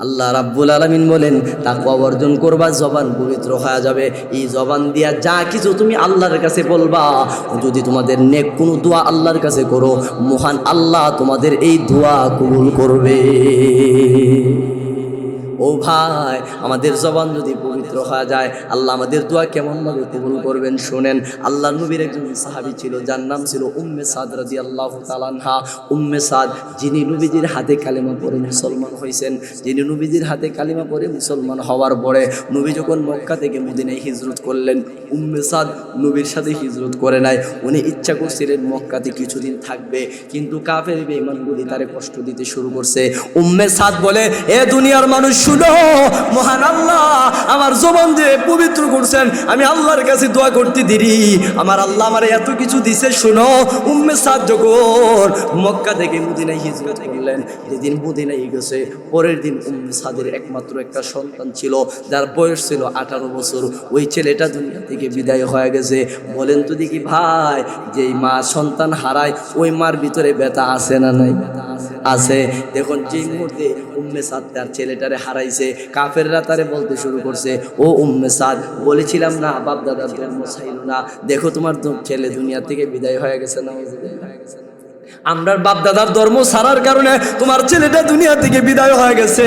আল্লাহ রাব্বুল আলামিন বলেন তাকওয়া অর্জন করবা, জবান পবিত্র হয়ে যাবে। এই জবান দিয়া যা কিছু তুমি আল্লাহর কাছে বলবা, যদি তোমাদের নেক কোনো দোয়া আল্লাহর কাছে করো, মহান আল্লাহ তোমাদের এই দোয়া কবুল করবে। ও ভাই, আমাদের জবান যদি পবিত্র হয়ে যায়, আল্লাহ আমাদের দোয়া কেমনভাবে কবুল করবেন শোনেন। আল্লাহ নবীর একজন সাহাবী ছিল, যার নাম ছিল উম্মে সাদ রাদিয়াল্লাহু তাআলা আনহা। উম্মে সাদ, যিনি নবীজির হাতে কালিমা পড়ে মুসলমান হয়েছেন, যিনি নবীজির হাতে কালিমা পড়ে মুসলমান হওয়ার পরে নবী যখন মক্কা থেকে মদিনায় হিজরত করলেন, উম্মে সাদ নবীর সাথে হিজরত করে নাই। উনি ইচ্ছা করছিলেন মক্কাতে কিছুদিন থাকবে, কিন্তু কাফের বেঈমানগুলি তারে কষ্ট দিতে শুরু করছে। উম্মে সাদ বলে, এ দুনিয়ার মানুষ শুনো, মহান আল্লাহ আমার জবান দিয়ে পবিত্র করছেন, আমি আল্লাহর কাছে দোয়া করতে দেরি, আমার আল্লাহ আমার এত কিছু দিছে। শুনো, উম্মে সাদ যখন মক্কা থেকে মদিনায় হিজরত করলেন, যেদিন মদিনায় গেছে, পরের দিন উম্মে সাদের একমাত্র একটা সন্তান ছিল, যার বয়স ছিল 18 বছর। ওই ছেলেটা দুনিয়া থেকে বিদায় হয়ে গেছে। বলেন তো দেখি ভাই, যেই মা সন্তান হারায়, ওই মার ভিতরে ব্যথা আছে না নাই? আছে। দেখুন, যে মুহূর্তে উম্মে সাদ তার ছেলেটারে হারাইছে, কাফেররা তারে বলতে শুরু করছে, ও উম্মে সাদ, বলেছিলাম না বাপ দাদার ধর্ম ছাইলো না, দেখো তোমার ছেলে দুনিয়া থেকে বিদায় হয়ে গেছে না। আমরা বাপ দাদার ধর্ম ছাড়ার কারণে তোমার ছেলেটা দুনিয়া থেকে বিদায় হয়ে গেছে।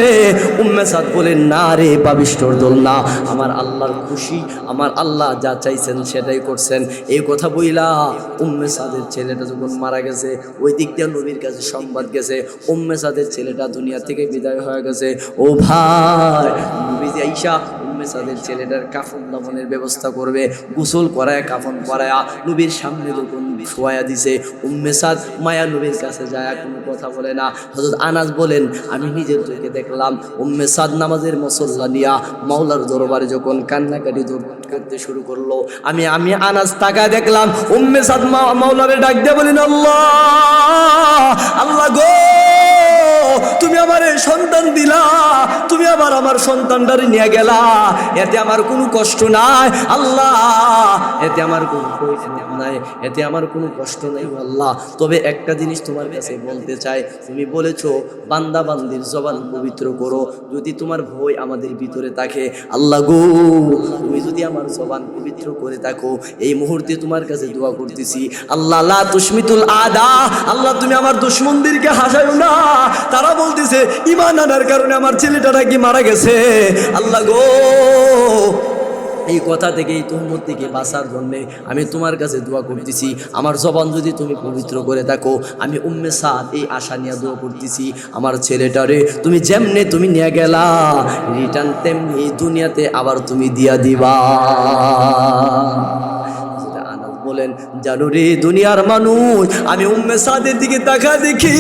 উম্মে সাদ বলেন, না রে পাপিষ্ঠর দল, না, আমার আল্লাহর খুশি, আমার আল্লাহ যা চাইছেন সেটাই করছেন। এই কথা বইলা উম্মে সাদের ছেলেটা যখন মারা গেছে, ওই দিক দিয়ে নবীর কাছে সংবাদ গেছে, উম্মে সাদের ছেলেটা দুনিয়া থেকে বিদায় হয়ে গেছে। ও ভাই, নবীজি আইসা উম্মে সাদের ছেলেটার কাফন দাফনের ব্যবস্থা করবে, গোসল করায় কাফন পরায়া নবীর সামনে যখন শোয়া দিছে, উম্মে সাদ মায়া নবীর কাছে যায়, কোনো কথা বলে না। হযরত আনাস বলেন, আমি নিজের চোখে দেখলাম উম্মে সাদ নামাজের মুসল্লা নিয়া মাওলার দরবারে যখন কান্নাকাটি করতে শুরু করলো, আমি আনাস তাকায় দেখলাম উম্মে সাদ মাওলারে ডাক দিয়ে বলেন, আল্লাহ, আল্লাহ গো, তুমি আমার সন্তান দিলা, তুমি আবার আমার সন্তানটারে নিয়ে গেলা, এতে আমার কোনো কষ্ট নাই আল্লাহ, এতে আমার কোনো নাই, এতে আমার কোনো কষ্ট নেই আল্লাহ। তবে একটা জিনিস তোমার কাছে বলতে চাই, তুমি বলেছো বান্দা বান্দির জবান পবিত্র করো, যদি তোমার ভয় আমাদের ভিতরে থাকে, আল্লাহ গো, তুমি যদি আমার জবান পবিত্র করে থাকো, এই মুহূর্তে তোমার কাছে দোয়া করতেছি, আল্লাহ লা তুশমিতুল আদা, আল্লাহ তুমি আমার দুশমনদেরকে হাসায়ো না, তারা বলতেছে ঈমান আনার কারণে আমার ছেলেটা নাকি মারা গেছে। আল্লাহ গো, এই কথা থেকে, এই তুহমত থেকে বাঁচার জন্য আমি তোমার কাছে দোয়া করতেছি, আমার জবান যদি তুমি পবিত্র করে থাকো, আমি উম্মে সাদ এই আশা নিয়ে দোয়া করতেছি, আমার ছেলেটারে তুমি যেমনে তুমি নিয়ে গেলা, রিটার্ন তেমনি দুনিয়াতে আবার তুমি দিয়া দিবা। বলেন, জানো রে দুনিয়ার মানুষ, আমি উম্মে সাদের দিকে তাকা দেখি,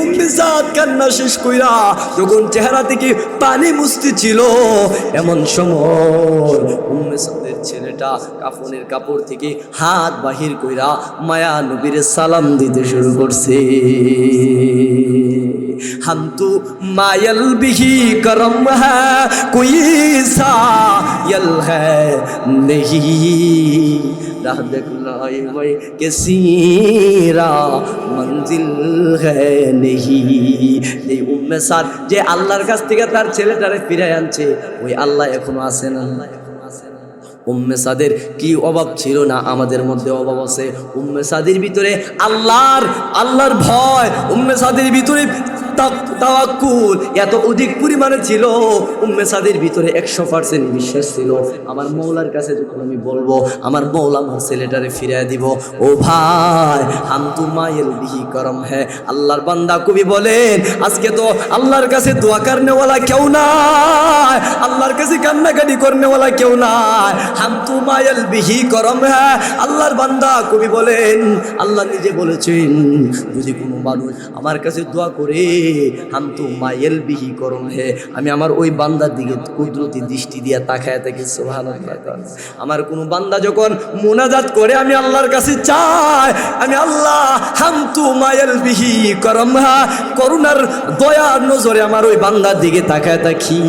উম্মে সাদ কান্না শেষ কইরা যখন চেহারা থেকে পানি মুছতে ছিল, এমন সময় উম্মে সাদের ছেলেটা কাফনের কাপড় থেকে হাত বাহির কইরা মায়া নবীর সালাম দিতে শুরু করছে। हम तो मायल भी करम है कोई सायल है नहीं, राह दिखलाए वही किसीरा मंजिल है नहीं। এই উম্মে সাদ যে আল্লাহর কাছ থেকে তার ছেলেটারে ফিরে আনছে, ওই আল্লাহ এখনো আছে না? উম্মে সাদের কি অভাব ছিল না? আমাদের মধ্যে অভাব আছে। উম্মে সাদের ভিতরে আল্লাহর ভয়, উম্মে সাদের ভিতরে তাওয়াক্কুল এত অধিক পরিমাণে ছিল। উম্মে সাদের ভিতরে 100% বিশ্বাস ছিল, আমার মৌলার কাছে যখন আমি বলবো, আমার মৌলা আমার ছেলেটারে ফিরিয়ে দিব। ও ভাই, হাম তু মায়েল বিহি করম হ্যাঁ, আল্লাহর বান্দা কবি বলেন, আজকে তো আল্লাহর কাছে দোয়া করনেওয়ালা কেউ নাই, আল্লাহর কাছে কান্নাকাটি করনেওয়ালা কেউ নাই। হাম তু মায়েল বিহি করম হ্যাঁ, আল্লাহর বান্দা কবি বলেন, আল্লাহ নিজে বলেছেন, যদি কোনো মানুষ আমার কাছে দোয়া করে হাম তো মায়েল বিহি করম হে, আমি আমার ওই বান্দার দিকে কুদরতি দৃষ্টি দিয়া তাকায় থাকি। সুবহানাল্লাহ। আমার কোন বান্দা যখন মুনাজাত করে আমি আল্লাহর কাছে চাই, আমি আল্লাহ হাম তো মায়েল বিহি করম হা, করুণার দয়ার নজরে আমার ওই বান্দার দিকে তাকায় থাকি।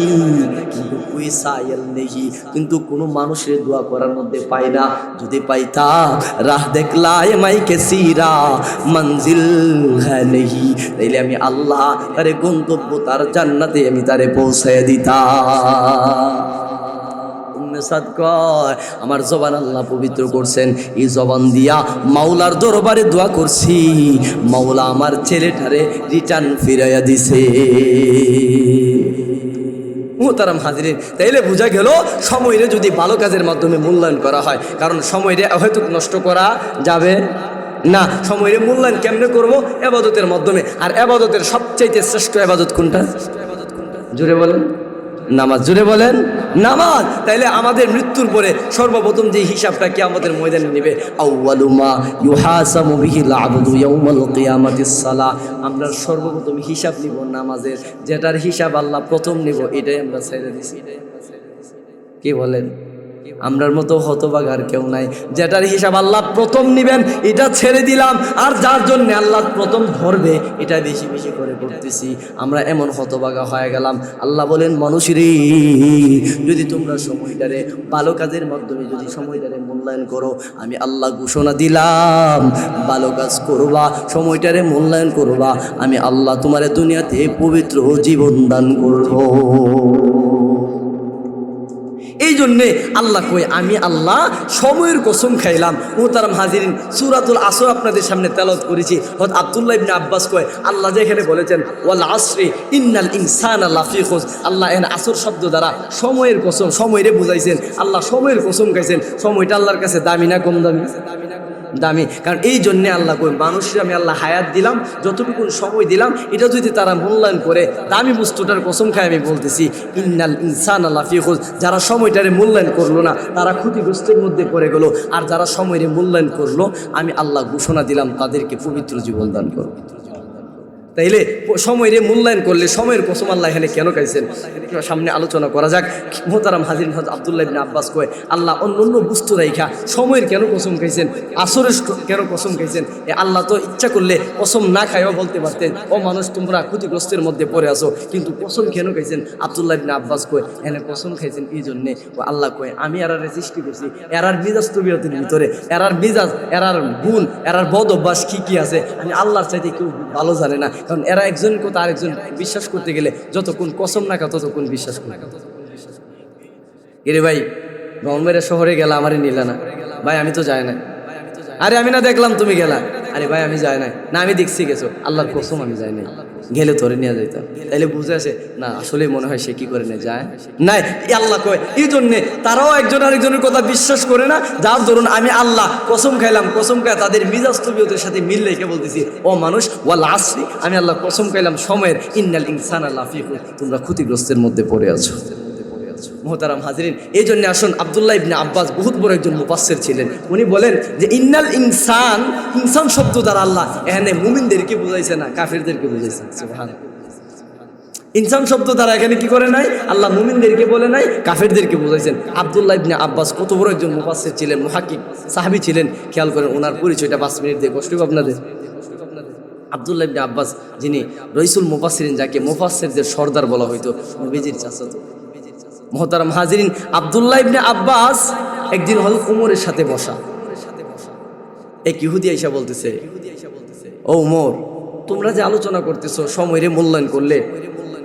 ওই সায়েল নেহি, কিন্তু কোনো মানুষের দোয়া করার মধ্যে পাই না। যদি পাইতাম রাহ দেখলায় মাইকে সিরা মঞ্জিল হ্যাঁ নেহি, তাইলে আমি আল্লাহ তারে গন্তব্য তার জান্নাতে আমি তারে পৌঁছায় দিতাম। আমার জবান আল্লাহ পবিত্র করছেন, এই জবান দিয়া মাওলার দরবারে দোয়া করছি, মাওলা আমার ছেলেটারে রিটার্ন ফিরাইয়া দিছে। মুহতারাম হাজিরিন, তাইলে বোঝা গেল সময়রে যদি ভালো কাজের মাধ্যমে মূল্যায়ন করা হয়, কারণ সময়রে হয়তো নষ্ট করা যাবে না। সময়রে মূল্যায়ন কেমনে করব? ইবাদতের মাধ্যমে। আর ইবাদতের সবচাইতে শ্রেষ্ঠ ইবাদত কোনটা? জোরে বলেন। নামাজ। জোরে বলেন নামাজ। তাইলে আমাদের মৃত্যুর পরে সর্বপ্রথম যে হিসাবটা কিয়ামতের ময়দানে নেবে, আউয়ালু মা ইউহাসাবু বিহিল আবদু ইয়াউমাল কিয়ামাতিস সালাহ, আমরা সর্বপ্রথম হিসাব নিব নামাজের, যেটার হিসাব আল্লাহ প্রথম নিব, এটাই আমরা ছেড়ে দিছি। কি বলেন? আমরার মতো হতভাগা আর কেউ নাই, যেটার হিসাব আল্লাহ প্রথম নিবেন এটা ছেড়ে দিলাম, আর যার জন্য আল্লাহ প্রথম ধরবে এটা বেশি বেশি করে করতেছি। আমরা এমন হতভাগা হয়ে গেলাম। আল্লাহ বলেন, মানুষেরই যদি তোমরা সময়টারে ভালো কাজের মাধ্যমে যদি সময়টারে মূল্যায়ন করো, আমি আল্লাহ ঘোষণা দিলাম, ভালো কাজ করবা, সময়টারে মূল্যায়ন করবা, আমি আল্লাহ তোমারে দুনিয়াতে পবিত্র জীবন দান করব। এই জন্যে আল্লাহ কই, আমি আল্লাহ সময়ের কসম খাইলাম। মুহতারাম হাজিরিন, সূরাতুল আসর আপনাদের সামনে তেলাওয়াত করেছি। হযরত আব্দুল্লাহ ইবনে আব্বাস কয়, আল্লাহ যেখানে বলেছেন ওয়াল আসরি ইন্নাল ইনসানা লাফি খুসর, আল্লাহ এখানে আসর শব্দ দ্বারা সময়ের কসম, সময়রে বুঝাইছেন। আল্লাহ সময়ের কসম খাইছেন। সময়টা আল্লাহর কাছে দামি না কম দামি? দামি। কারণ এই জন্যে আল্লাহ কই, মানুষের আমি আল্লাহ হায়াত দিলাম, যতটুকু সময় দিলাম, এটা যদি তারা মূল্যায়ন করে, দামি বস্তুটার কসম খায় আমি বলতেছি, ইন্নাল ইনসানা লাফি খুসর, যারা সময়টারে মূল্যায়ন করলো না তারা ক্ষতিগ্রস্তের মধ্যে পড়ে গেল, আর যারা সময়ের মূল্যায়ন করলো, আমি আল্লাহ ঘোষণা দিলাম তাদেরকে পবিত্র জীবন দান করব। তাইলে সময়ের মূল্যায়ন করলে সময়ের কসম আল্লাহ এখানে কেন খাইছেন, সামনে আলোচনা করা যাক। মুহতারাম হাজির, হযরত আব্দুল্লাহ ইবনে আব্বাস কয়, আল্লাহ অন্য অন্য বস্তু রাইখা সময়ের কেন কসম খাইছেন, আসরের কেন কসম খাইছেন? আল্লাহ তো ইচ্ছা করলে কসম না খাইও বলতে পারতেন, ও মানুষ তোমরা ক্ষতিগ্রস্তের মধ্যে পড়ে আসো, কিন্তু কসম কেন খাইছেন? আব্দুল্লাহ ইবনে আব্বাস কয়, এখানে কসম খাইছেন এই জন্যে, আল্লাহ কয়, আমি এরারে সৃষ্টি করছি, এরার মিজাজ তবিয়তের ভিতরে, এরার মিজাজ, এরার গুণ, এরার বদ অভ্যাস কি কি আছে, আমি আল্লাহর চাইতে কেউ ভালো জানে না। কারণ এরা একজন কথা আরেকজন বিশ্বাস করতে গেলে যতক্ষণ কসম না খা ততক্ষণ বিশ্বাস করে। এরে ভাই, ব্রাহ্মণবাড়িয়া শহরে গেলা, আমারে নিলা না ভাই, আমি তো যাই না। আরে আমি না দেখলাম তুমি গেলা, আরে ভাই আমি যাই নাই না, আমি দেখছি গেছো, আল্লাহর কসম আমি যাই নাই, গেলে ধরে নিয়ে যাইতাম। তাইলে বুঝে আসে না, আসলে মনে হয় সে কি করে না যায় নাই। আল্লাহ কয়, এই জন্যে তারাও একজন আরেকজনের কথা বিশ্বাস করে না, যার ধরুন আমি আল্লাহ কসম খাইলাম, কসম খাই তাদের মিজাজ তবিয়তের সাথে মিল রেখে বলতেছি, ও মানুষ ওয়াল আসরি, আমি আল্লাহ কসম খাইলাম সময়ের, ইন্নাল ইনসানা লাফি খুসর, তোমরা ক্ষতিগ্রস্তের মধ্যে পড়ে আছো। মুহতারাম হাজিরিন, এই জন্য আসুন, আব্দুল্লাহ ইবনে আব্বাস বহুত বড় একজন মুফাসসির ছিলেন। উনি বলেন যে ইন্নাল ইনসান, ইনসান শব্দ দ্বারা আল্লাহ এখানে মুমিনদেরকে বুঝাইছে না, কাফিরদেরকে বুঝাইছে। সুবহানাল্লাহ। ইনসান শব্দ দ্বারা এখানে কি করে নাই, আল্লাহ মুমিনদেরকে বলে নাই, কাফিরদেরকে বুঝাইছেন। আব্দুল্লাহ ইবনে আব্বাস কত বড় একজন মুফাসসির ছিলেন, মুহাক্কিক সাহাবী ছিলেন। খেয়াল করেন ওনার পরিচয়টা 5 মিনিট দিয়ে কষ্ট আপনাদের। আব্দুল্লাহ ইবনে আব্বাস, যিনি রইসুল মুফাসসিরিন, যাকে মুফাসসিরদের সর্দার বলা হইতো, নবীজির চাচাতো। মুহতারাম হাজিরিন, আব্দুল্লাহ ইবনে আব্বাস একদিন হযরত ওমরের সাথে বসা, এক ইহুদি আইসা বলতেছে, ও ওমর, তোমরা যে আলোচনা করতেছো সময়ের মূল্যায়ন করলে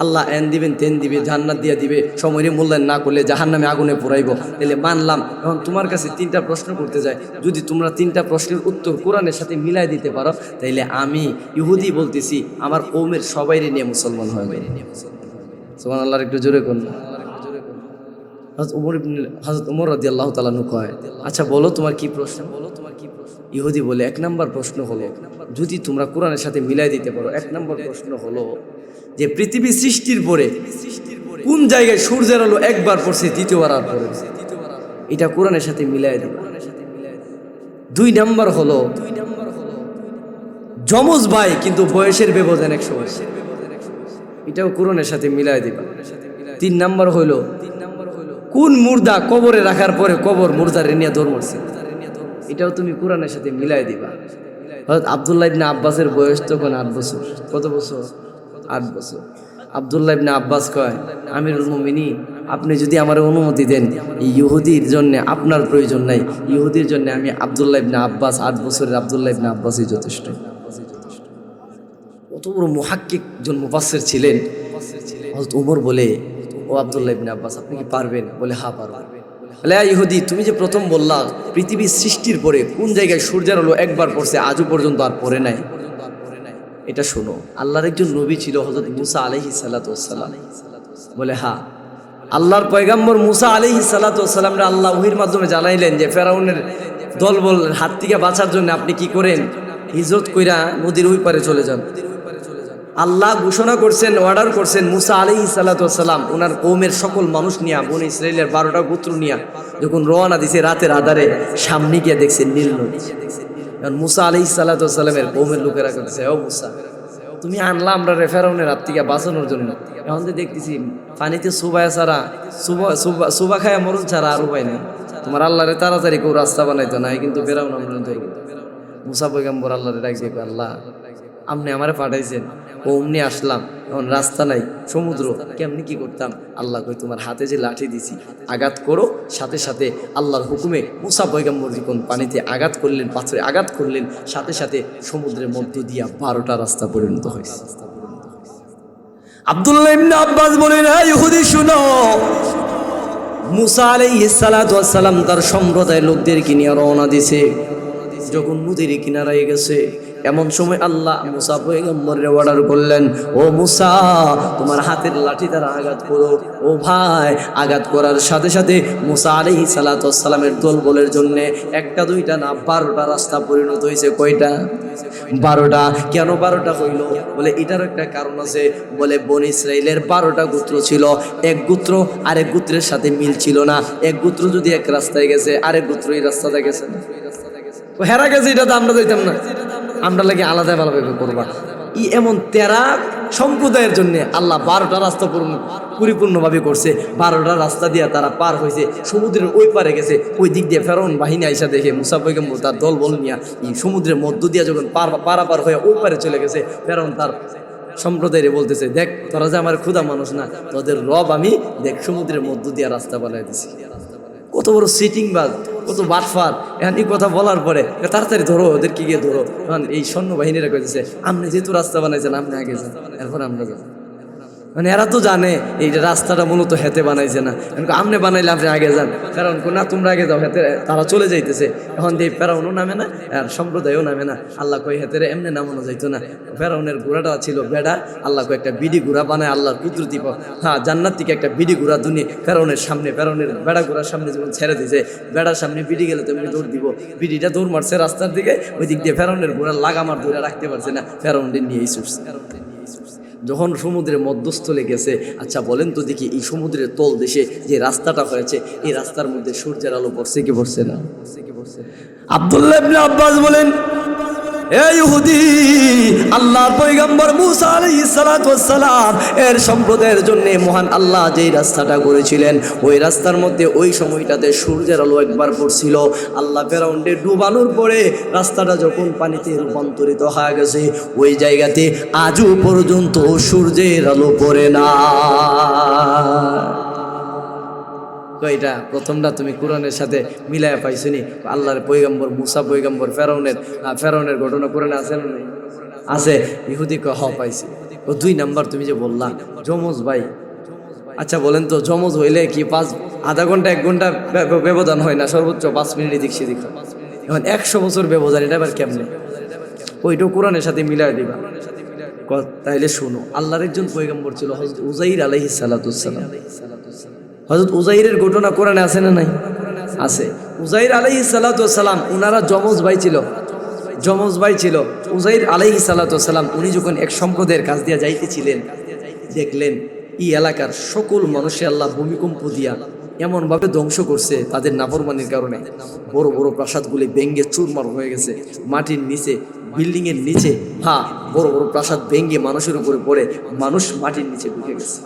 আল্লাহ এন দিবেন তেন দিবে, জান্নাত দিয়া দিবে, সময়ের মূল্যায়ন না করলে জাহান্নামে আগুনে পোড়াইব, তাহলে মানলাম। এখন তোমার কাছে 3টা প্রশ্ন করতে যাই, যদি তোমরা 3টা প্রশ্নের উত্তর কোরআনের সাথে মিলাই দিতে পারো, তাইলে আমি ইহুদি বলতেছি আমার কওমের সবাইরে নিয়ে মুসলমান হয়ে যাবে। সুবহানাল্লাহ, একটু জোরে করুন। হযরত ওমর রাদিয়াল্লাহু তাআলা আনহু কয়, আচ্ছা বলো তোমার কি প্রশ্ন? ইহুদি বলে, 1 নম্বর প্রশ্ন হলো, যদি তোমরা কোরআনের সাথে মিলাই দিতে পারো, 1 নম্বর প্রশ্ন হলো যে পৃথিবী সৃষ্টির পরে কোন জায়গায় সূর্যের আলো একবার পড়ছে, দ্বিতীয়বার আর পড়ে, এটা কোরআনের সাথে মিলাই দিবে। 2 নম্বর হলো যমজ ভাই কিন্তু বয়সের ব্যবধান 100 বছর। এটাও কোরআনের সাথে মিলাই দিবা। 3 নাম্বার হইল কোন মুর্দা কবরে রাখার পরে কবর মুর্দার নিয়ে দৌড় মারছে, এটাও তুমি কোরআনের সাথে মিলাই দিবা। হযরত আব্দুল্লাহ ইবনে আব্বাসের বয়স তখন 8 বছর। কত বছর? 8 বছর। আব্দুল্লাহ ইবনে আব্বাস কয়, আমিরুল মুমিনিন, আপনি যদি আমার অনুমতি দেন, ইহুদির জন্য আপনার প্রয়োজন নাই, ইহুদির জন্য আমি আব্দুল্লাহ ইবনে আব্বাস, 8 বছরের আব্দুল্লাহ ইবনে আব্বাসই যথেষ্ট। কত বড় মুহাক্কিক জন মুফাসসির ছিলেন। হযরত ওমর বলে, ও আব্দুল্লাহ ইবনে আব্বাস, আপনি কি পারবেন? বলে হ্যাঁ পারবো। বলে ইহুদি, তুমি যে প্রথম বললা পৃথিবীর সৃষ্টির পরে কোন জায়গায় সূর্যের আলো একবার পড়ছে, আজও পর্যন্ত আর পড়ে নাই, এটা শোনো। আল্লাহর একজন নবী ছিল হযরত মুসা আলাইহিস সালাতু ওয়াস সালাম। বলে হ্যাঁ, আল্লাহর পয়গম্বর মুসা আলাইহিস সালাতু ওয়াস সালামরে আল্লাহ ওহীর মাধ্যমে জানাইলেন যে ফেরাউনের দলবল হাত থেকে বাঁচার জন্য আপনি কি করেন, হিজরত কইরা নদীর ওই পারে চলে যান। আল্লাহ ঘোষণা করছেন, অর্ডার করছেন, মুসা আলাইহিস সালাতু ওয়াস সালাম ওনার কওমের সকল মানুষ নিয়া, বনি ইসরাইলের 12টা গোত্র নিয়া যখন রওনা দিছে রাতের আধারে, সামনে গিয়ে দেখছেন নীল নদী। কারণ মুসা আলাইহিস সালাতু ওয়াস সালামের কওমের লোকেরা বলছে, ও মুসা, তুমি আনলা আমরা ফেরাউনের হাত থেকে বাঁচানোর জন্য, এখন তো দেখতেছি পানিতে সুবায়া ছাড়া, সুবা খায়া মরণ ছাড়া আর উপায় নেই, তোমার আল্লাহরে তাড়াতাড়ি কেউ রাস্তা বানাইতো না, কিন্তু ফেরাউন আমরা ধরবো। মুসা পয়গম্বর আল্লাহরে ডাক দিয়ে, আল্লাহ আপনি আমারে পাঠাইছেন, অমনি আসলাম, এখন রাস্তা নাই, সমুদ্র, কেমনি কি করতাম? আল্লাহ কই, তোমার হাতে যে লাঠি দিছি আঘাত করো। সাথে সাথে আল্লাহর হুকুমে মুসা পয়গম্বর যখন পানিতে আঘাত করলেন, পাথরে আঘাত করলেন, সাথে সাথে সমুদ্রের মধ্য দিয়া 12টা রাস্তা পরিণত হয়েছে। আব্দুল্লাহ ইবনে আব্বাস বলেন, ইহুদি শুনো, মুসা আলাইহিস সালাতু ওয়াস সালাম তার সম্প্রদায়ের লোকদেরকে নিয়ে রওনা দিছে। যখন নদীর কিনারায় গেছে, এমন সময় আল্লাহ মুসা পয়গম্বরের অর্ডার করলেন, ও মুসা, তোমার হাতের লাঠি দ্বারা আঘাত করো। ও ভাই, আঘাত করার সাথে সাথে মুসা আলাইহিস সালাতু ওয়াস সালামের দলবলের জন্য একটা দুইটা না 12টা রাস্তা পরিণত হয়েছে। কয়টা? 12টা। কেন 12টা হইল? বলে এটার একটা কারণ আছে। বলে বনি ইসরাইলের 12টা গোত্র ছিল, এক গোত্র আরেক গোত্রের সাথে মিল ছিল না। এক গোত্র যদি এক রাস্তায় গেছে, আরেক গোত্র এই রাস্তাতে গেছে না, হেরা গেছে, এটা তো আমরা যাইতাম না, আমরা লাগে আলাদা আলাদাভাবে করবা। এমন 13 সম্প্রদায়ের জন্য আল্লাহ 12টা রাস্তা পরিপূর্ণভাবে করছে। 12টা রাস্তা দিয়ে তারা পার হয়েছে, সমুদ্রের ওই পারে গেছে। ওই দিক দিয়ে ফেরাউন বাহিনী আইসা দেখে মুসা পয়গম্বর তার দল বল নিয়ে এই সমুদ্রের মধ্য দিয়ে যখন পারাপার হয়ে ওই পারে চলে গেছে, ফেরাউন তার সম্প্রদায়ের বলতেছে, দেখ তোরা যে আমার ক্ষুধা মানুষ না, তোদের রব আমি দেখ সমুদ্রের মধ্য দিয়ে রাস্তা বানাই দিছি। কত বড় সিটিং বাজ, কত বাটফার। এখন এই কথা বলার পরে তাড়াতাড়ি ধরো, ওদেরকে গিয়ে ধরো। এখন এই সৈন্যবাহিনীরা কইতেছে, আপনি যেহেতু রাস্তা বানাইছেন আপনি আগে যান, এরপর আমরা যাবো। মানে এরা তো জানে এই রাস্তাটা মূলত হেতে বানাইছে না, আমনে বানাইলে আপনি আগে যান, কারণ না তোমরা আগে যাও, হেতে তারা চলে যাইতেছে। এখন দিয়ে ফেরাউনও নামে না আর সম্প্রদায়ও নামে না। আল্লাহ কই হেতেরে এমনি নামানো যাইতো না। ফেরাউনের ঘোড়াটা ছিল বেড়া, আল্লাহ কই একটা বিডি ঘোড়া বানায়, আল্লাহর কুদরতি হ্যাঁ জান্নাত থেকে একটা বিডি ঘোড়া দুনিয়ে ফেরাউনের সামনে, ফেরাউনের বেড়া ঘোড়ার সামনে যখন ছেড়ে দিছে, বেড়ার সামনে বিডি গেলে তেমনি দৌড় দিব। বিডিটা দৌড় মারছে রাস্তার দিকে, ওই দিক দিয়ে ফেরাউনের ঘোড়া লাগামার ধরে রাখতে পারছে না, ফেরাউনদের নিয়েই ছুটছে। যখন সমুদ্রের মধ্যস্থলে গেছে, আচ্ছা বলেন তো দেখি, এই সমুদ্রের তল দেশে যে রাস্তাটা হয়েছে, এই রাস্তার মধ্যে সূর্যের আলো পড়ছে কি পড়ছে না? আব্দুল্লাহ ইবনে আব্বাস বলেন, এই ইহুদি, আল্লাহর পয়গম্বর মুসা আলাইহিস সালাতু ওয়াস সালাম এর সম্প্রদায়ের জন্য মহান আল্লাহ যেই রাস্তাটা করেছিলেন, ওই রাস্তার মধ্যে ওই সময়টাতে সূর্যের আলো একবার পড়ছিল। আল্লাহ ফেরাউনকে ডুবানোর পরে রাস্তাটা যখন পানিতে রূপান্তরিত হয়ে গেছে, ওই জায়গাতে আজও পর্যন্ত সূর্যের আলো পড়ে না। তো এটা প্রথমটা তুমি কোরআনের সাথে মিলায়া পাইছনি। আল্লাহর পয়গম্বর মুসা পয়গম্বর ফেরাউনের ঘটনা কোরআনে আছে না? আছে। ইহুদি হ পাইছি। ও 2 নাম্বার তুমি যে বললা যমজ ভাই, আচ্ছা বলেন তো যমজ হইলে কি আধা ঘন্টা 1 ঘন্টা ব্যবধান হয় না? সর্বোচ্চ 5 মিনিট এদিক সেদিক। এখন 100 বছর ব্যবধান, এটা আবার কেমনে? ওইটাও কোরআনের সাথে মিলাই দিবা। তাইলে শোনো, আল্লাহর একজন পয়গম্বর ছিল হযরত উযাইর আলাইহিস সালাতু ওয়াস সালাম। হযরত উযাইরের ঘটনা কোরআনে আছে না নাই? আছে। উযাইর আলাইহিস সালাতু ওয়াস সালাম ওনারা যমজ ভাই ছিল। উযাইর আলাইহিস সালাতু ওয়াস সালাম উনি যখন এক সম্প্রদায়ের কাছ দিয়ে যাইতেছিলেন, দেখলেন এই এলাকার সকল মানুষে আল্লাহ ভূমিকম্প দিয়া এমনভাবে ধ্বংস করছে তাদের নাফরমানির কারণে। বড় বড় প্রাসাদগুলি ভেঙ্গে চুরমার হয়ে গেছে, মাটির নিচে বিল্ডিং এর নিচে, হ্যাঁ বড় বড় প্রাসাদ ভেঙে মানুষের উপরে পড়ে মানুষ মাটির নিচে ঢুকে গেছে।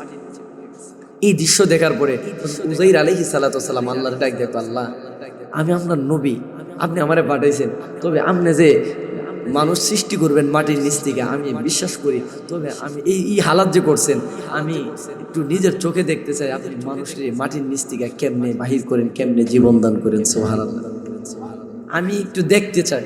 এই দৃশ্য দেখার পরে উযাইর আলাইহিস সালাতু ওয়াস সালাম আল্লাহর ডাক দেখো, আল্লাহ আমি আপনার নবী, আপনি আমারে পাঠাইছেন, তবে আপনি যে মানুষ সৃষ্টি করবেন মাটির নিচ থেকে আমি বিশ্বাস করি, তবে আমি এই হালাত যে করছেন আমি একটু নিজের চোখে দেখতে চাই আপনি মানুষের মাটির নিচ থেকে কেমনে বাহির করেন, কেমনে জীবন দান করেন। সুবহানাল্লাহ, আমি একটু দেখতে চাই।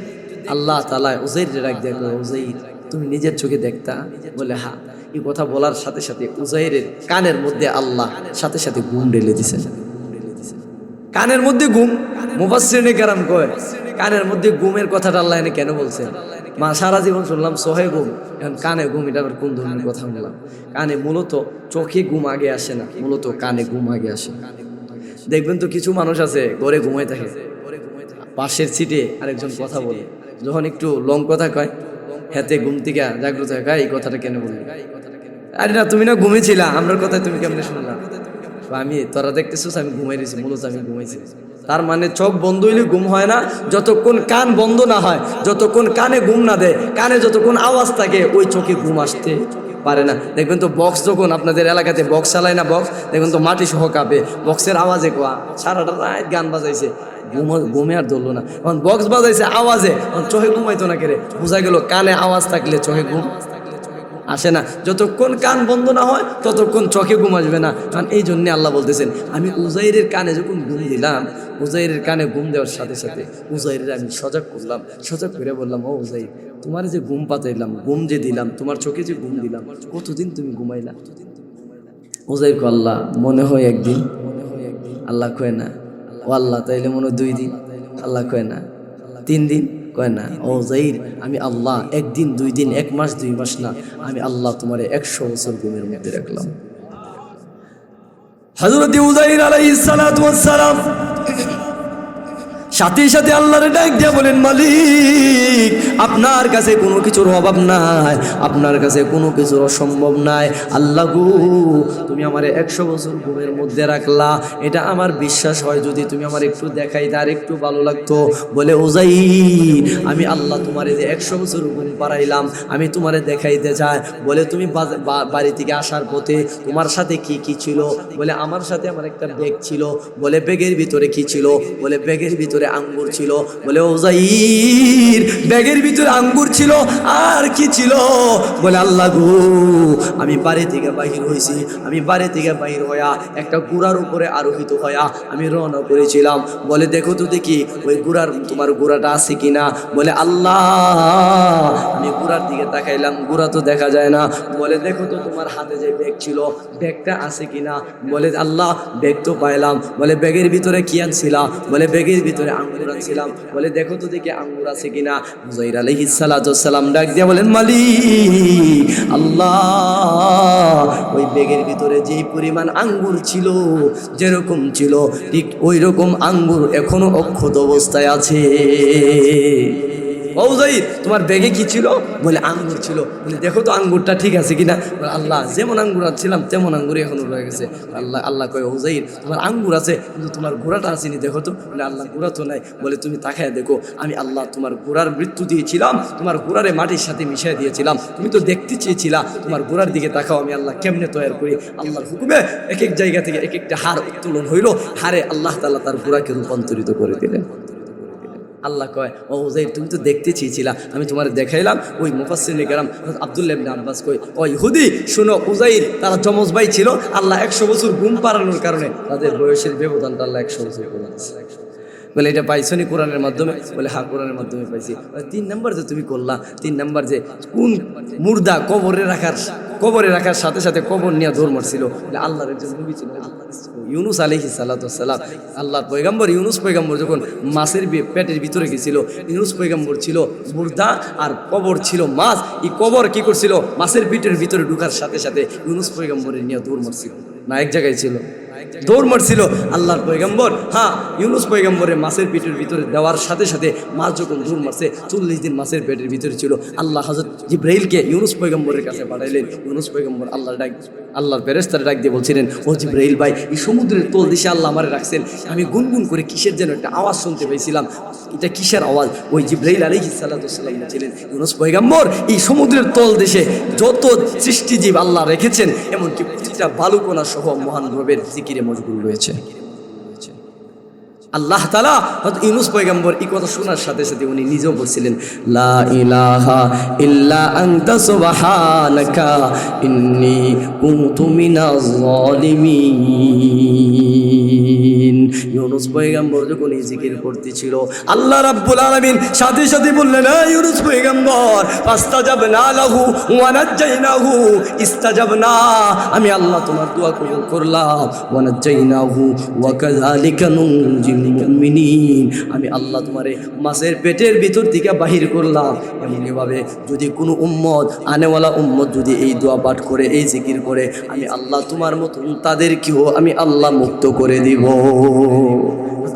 আল্লাহ তাআলা উযাইর ডাক দেখো, উযাইর তুমি নিজের চোখে দেখতা? বলে হ্যাঁ। এই কথা বলার সাথে সাথে উযাইরের কানের মধ্যে আল্লাহ সাথে সাথে ঘুম ঢেলে দিছেন। কানের মধ্যে ঘুম, মুফাসসিরিনে কেরাম কয় কানের মধ্যে ঘুমের কথাটা আল্লাহ এনে কেন বলছেন? মা সারা জীবন শুনলাম সহে ঘুম, এখন কানে ঘুম, এটা আবার কোন ধরনের কথা বললাম? কানে মূলত চোখে ঘুম আগে আসে না, মূলত কানে ঘুম আগে আসে। দেখবেন তো কিছু মানুষ আছে ঘরে ঘুমাই থাকে, পাশের সিটে আরেকজন কথা বলে, যখন একটু লং কথা কয় হাতে ঘুম থেকে জাগ্রত হয়, এই কথাটা কেন বললি? আরে না, তুমি না ঘুমিয়েছিলা, আমার কথা তুমি কেমনে শুনলা? আমি তোরা দেখতেছিস আমি ঘুমাই দিয়েছি, মূলত আমি ঘুমাইছি। তার মানে চোখ বন্ধ হইলে ঘুম হয় না, যতক্ষণ কান বন্ধ না হয়, যতক্ষণ কানে ঘুম না দেয়, কানে যতক্ষণ আওয়াজ থাকে ওই চোখে ঘুম আসতে পারে না। দেখবেন তো বক্স যখন আপনাদের এলাকাতে বক্স চালায় না, বক্স দেখবেন তো মাটি সহ কাঁপে, বক্সের আওয়াজে কোয়া সারাটা রাত গান বাজাইছে, ঘুমে আর ধরলো না। এখন বক্স বাজাইছে আওয়াজে, চোখে ঘুমাইতো না, কেড়ে বোঝা গেল কানে আওয়াজ থাকলে চোখে ঘুম আসে না। যতক্ষণ কান বন্ধ না হয় ততক্ষণ চোখে ঘুম আসবে না। কারণ এই জন্যে আল্লাহ বলতেছেন আমি উযাইরের কানে যখন ঘুম দিলাম, উযাইরের কানে ঘুম দেওয়ার সাথে সাথে উযাইরের আমি সজাগ করলাম, সজাগ করে বললাম, ও উযাইর তোমার যে ঘুম পাতাইলাম, ঘুম যে দিলাম, তোমার চোখে যে ঘুম দিলাম, কতদিন তুমি ঘুমাইলা? উযাইর কো আল্লাহ মনে হয় একদিন। আল্লাহ কয় না। ও আল্লাহ তাইলে মনে হয় 2 দিন? আল্লাহ কয় না। 3 দিন? কয় না। ও উযাইর আমি আল্লাহ 1 দিন 2 দিন 1 মাস 2 মাস না, আমি আল্লাহ তোমারে 100 বছর ঘুমের মধ্যে রাখলাম। হযরত উযাইর আলাইহিস সালাতু ওয়াস সালাম সাথে সাথে আল্লাহর ডাক দিয়ে বলেন, মালিক আপনার কাছে কোনো কিছুর অভাব নাই, আপনার কাছে কোনো কিছুর অসম্ভব নাই। আল্লাহ গো তুমি আমারে 100 বছর ঘুমের মধ্যে রাখলা, এটা আমার বিশ্বাস হয় যদি তুমি আমার একটু দেখাইতে আর একটু ভালো লাগতো। বলে উযাইর আমি আল্লাহ তোমারে যে 100 বছর ঘুম পাড়াইলাম আমি তোমারে দেখাইতে চাই। বলে তুমি বাড়ি থেকে আসার পথে তোমার সাথে কি কি ছিল? বলে আমার সাথে আমার একটা ব্যাগ ছিল। বলে ব্যাগের ভিতরে কি ছিল? বলে ব্যাগের ভিতরে আঙ্গুর ছিল। বলে উযাইর ব্যাগের ভিতরে আঙ্গুর ছিল আর কি ছিল? বলে আল্লাহ গো আমি বাড়ি থেকে বাহির হয়েছি, আমি বাড়ি থেকে বাহির হইয়া একটা ঘোড়ার উপরে আরোহিত হইয়া আমি রওনা করেছিলাম। বলে দেখো তো দেখি ওই ঘোড়ার তোমার ঘোড়াটা আছে কিনা? বলে আল্লাহ আমি ঘোড়ার দিকে তাকাইলাম, ঘোড়া তো দেখা যায় না। বলে দেখো তো তোমার হাতে যে ব্যাগ ছিল ব্যাগটা আছে কিনা? বলে আল্লাহ ব্যাগ তো পাইলাম। বলে ব্যাগের ভিতরে কি আনছিলা? বলে ব্যাগের ভিতরে আঙ্গুর আনছিলাম। বলে দেখো তো দেখি আঙ্গুর আছে কিনা? উযাইর আলাইহিস সালাতু ওয়াস সালাম ডাক দিয়ে বলেন, মালিক আল্লাহ ওই ব্যাগের ভিতরে যেই পরিমাণ আঙ্গুর ছিল, যেরকম ছিল ঠিক ওই রকম আঙ্গুর এখনো অক্ষত অবস্থায় আছে। ও উযাইর তোমার ব্যাগে কি ছিল? বলে আঙ্গুর ছিল। বলে দেখো তো আঙ্গুরটা ঠিক আছে কিনা? বলে আল্লাহ যেমন আঙ্গুর ছিলাম তেমন আঙ্গুরই এখনো রয়ে গেছে। আল্লাহ কয় উযাইর তোমার আঙ্গুর আছে কিন্তু তোমার ঘোড়াটা আসেনি, দেখো তো। বলে আল্লাহ ঘোড়া তো নাই। বলে তুমি তাকায় দেখো, আমি আল্লাহ তোমার ঘোড়ার মৃত্যু দিয়েছিলাম, তোমার ঘোড়ারে মাটির সাথে মিশিয়ে দিয়েছিলাম, তুমি তো দেখতে চেয়েছিলা। তোমার ঘোড়ার দিকে তাকাও আমি আল্লাহ কেমনে তৈরি করি। আল্লাহর হুকুমে এক এক জায়গা থেকে এক একটা হাড় উত্তোলন হইল, হাড়ে আল্লাহ তাআলা তার ঘোড়াকে রূপান্তরিত করে দিলেন। আল্লাহ কয় ও উযাইর তুমি তো দেখতে চেয়েছিলা, আমি তোমার দেখাইলাম। ওই মুফাসসিরিনে কেরাম আব্দুল্লাহ ইবনে আব্বাস কয় ও ইহুদি শুনো, উযাইর তারা যমজ ভাই ছিল, আল্লাহ 100 বছর ঘুম পাড়ানোর কারণে তাদের বয়সের ব্যবধানটা আল্লাহ 100 বছর করে দিয়েছে। বলে এটা পাইছো নি কোরআনের মাধ্যমে? বলে হ্যাঁ কোরআনের মাধ্যমে পাইছি। 3 নাম্বার যে তুমি করলা, 3 নাম্বার যে কোন মুর্দা কবরে রাখার সাথে সাথে কবর নিয়ে দৌড় মারছিল। আল্লাহর একজন নবী ছিল ইউনুস আলাইহিস সালাতু ওয়াস সালাম, আল্লাহর পয়গম্বর ইউনুস পয়গম্বর যখন মাছের পেটের ভিতরে গেছিল, ইউনুস পয়গম্বর ছিল মুর্দা আর কবর ছিল মাছ। এই কবর কি করছিল? মাছের পেটের ভিতরে ঢুকার সাথে সাথে ইউনুস পয়গম্বরের নিয়ে দৌড় মারছিল না, এক জায়গায় ছিল দৌড় মারছিল আল্লাহর পয়গম্বর। হ্যাঁ ইউনুস পয়গম্বরের মাছের পেটের ভিতরে দেওয়ার সাথে সাথে মাছ যখন দৌড় মারছে 40 দিন মাছের পেটের ভিতরে ছিল। আল্লাহ হযরত জিবরাইলকে ইউনুস পয়গম্বরের কাছে পাঠাইলেন। ইউনুস পয়গম্বর আল্লাহর ফেরেশতারা ডাক দিয়ে বলছিলেন, ও জিবরাইল ভাই, এই সমুদ্রের তল দেশে আল্লাহ আমারে রাখছেন, আমি গুনগুন করে কিসের যেন একটা আওয়াজ শুনতে পেয়েছিলাম, এটা কিসের আওয়াজ? ওই জিবরাইল আলাইহিস সালাতু ওয়াসসালাম বলছিলেন, ইউনূস পয়গম্বর এই সমুদ্রের তল দেশে যত সৃষ্টিজীব আল্লাহ রেখেছেন, এমনকি প্রতিটা বালুকণা সহ মহান রবের জিকিরে মশগুল রয়েছে। আল্লাহ তাআলা হযরত ইউনূস পয়গম্বর এই কথা শোনার সাথে সাথে উনি নিজেও বলছিলেন, লা ইলাহা ইল্লা আনতা সুবহানাকা ইন্নী কুনতু মিনাজ জালিমিন। ইউনূস পয়গম্বর যখন এই জিকির করতেছিল, আল্লাহ রাব্বুল আলামিন সাথে সাথে বললেন, ইউনূস পয়গম্বর ফাস্তাজাবনা লাহু ওয়া নাজ্জাইনাহু, ইস্তাজাবনা, আমি আল্লাহ তোমার দোয়া কবুল করলাম, ওয়া নাজ্জাইনাহু ওয়া কাযালিকা নুনজিল মুমিনিন, আমি আল্লাহ তোমারে মাছের পেটের ভিতর থেকে বাহির করলাম। এমনিভাবে যদি কোনো উম্মত, আনেওয়ালা উম্মত যদি এই দোয়া পাঠ করে, এই জিকির করে, আমি আল্লাহ তোমার মতন তাদেরকেও আমি আল্লাহ মুক্ত করে দিব।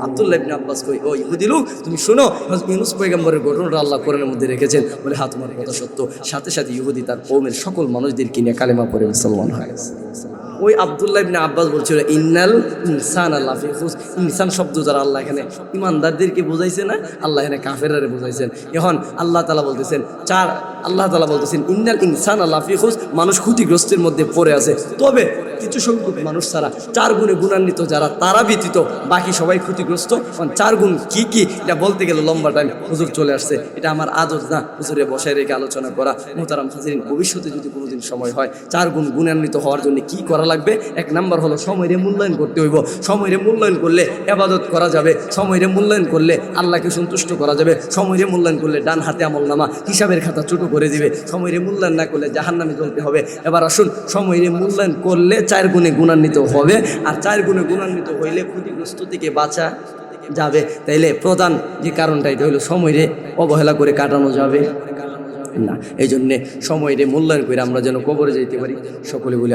আব্দুল্লাহ ইবনে আব্বাস কই, ও ইহুদি লোক, তুমি শোনো, ইউনূস পয়গম্বরের ঘটনাটা আল্লাহ কোরআনের মধ্যে রেখেছেন। বলে, হ্যাঁ তোমার কথা সত্য। সাথে সাথে ইহুদি তার কওমের সকল মানুষদেরকে নিয়ে কালেমা পড়ে মুসলমান হয়ে গেছে। ওই আব্দুল্লাহ ইবনে আব্বাস বলছিল, ইন্নাল ইনসানা লাফি খুস, ইনসান শব্দ যারা আল্লাহ এখানে ইমানদারদেরকে বোঝাইছে না, আল্লাহ এখানে কাফেররে বোঝাইছেন। এখন আল্লাহ তাআলা বলতেছেন, আল্লাহ তাআলা বলতেছেন ইন্নাল ইনসানা লাফি খুস, মানুষ ক্ষতিগ্রস্তের মধ্যে পড়ে আছে, তবে কিছু সংখ্যক মানুষ ছাড়া, 4 গুণে গুণান্বিত যারা, তারা ব্যতীত বাকি সবাই ক্ষতিগ্রস্ত। 4 গুণ কি কি এটা বলতে গেলে লম্বা টাইম, হুজুর চলে আসছে, এটা আমার আদত না হুজুরে বসায় রেখে আলোচনা করা। মুহতারাম হাজিরিন, ভবিষ্যতে যদি কোনোদিন সময় হয়, 4 গুণ গুণান্বিত হওয়ার জন্য কি করা লাগবে? 1 নাম্বার হলো সময়রে মূল্যায়ন করতে হইব। সময়রে মূল্যায়ন করলে ইবাদত করা যাবে, সময়রে মূল্যায়ন করলে আল্লাহকে সন্তুষ্ট করা যাবে, সময়রে মূল্যায়ন করলে ডান হাতে আমলনামা হিসাবের খাতা ছোট করে দিবে, সময়রে মূল্যায়ন না করলে জাহান্নামে জ্বলতে হবে। এবার আসুন, সময়রে মূল্যায়ন করলে 4 গুণে গুণান্বিত হবে, আর 4 গুণে গুণান্বিত হইলে ক্ষতিগ্রস্ত থেকে বাঁচা যাবে। তাইলে প্রধান যে কারণটা এটা হলো সময়রে অবহেলা করে কাটানো যাবে না। এই জন্যে সময়রে মূল্যায়ন করে আমরা যেন কবরে যাইতে পারি। সকলে বলে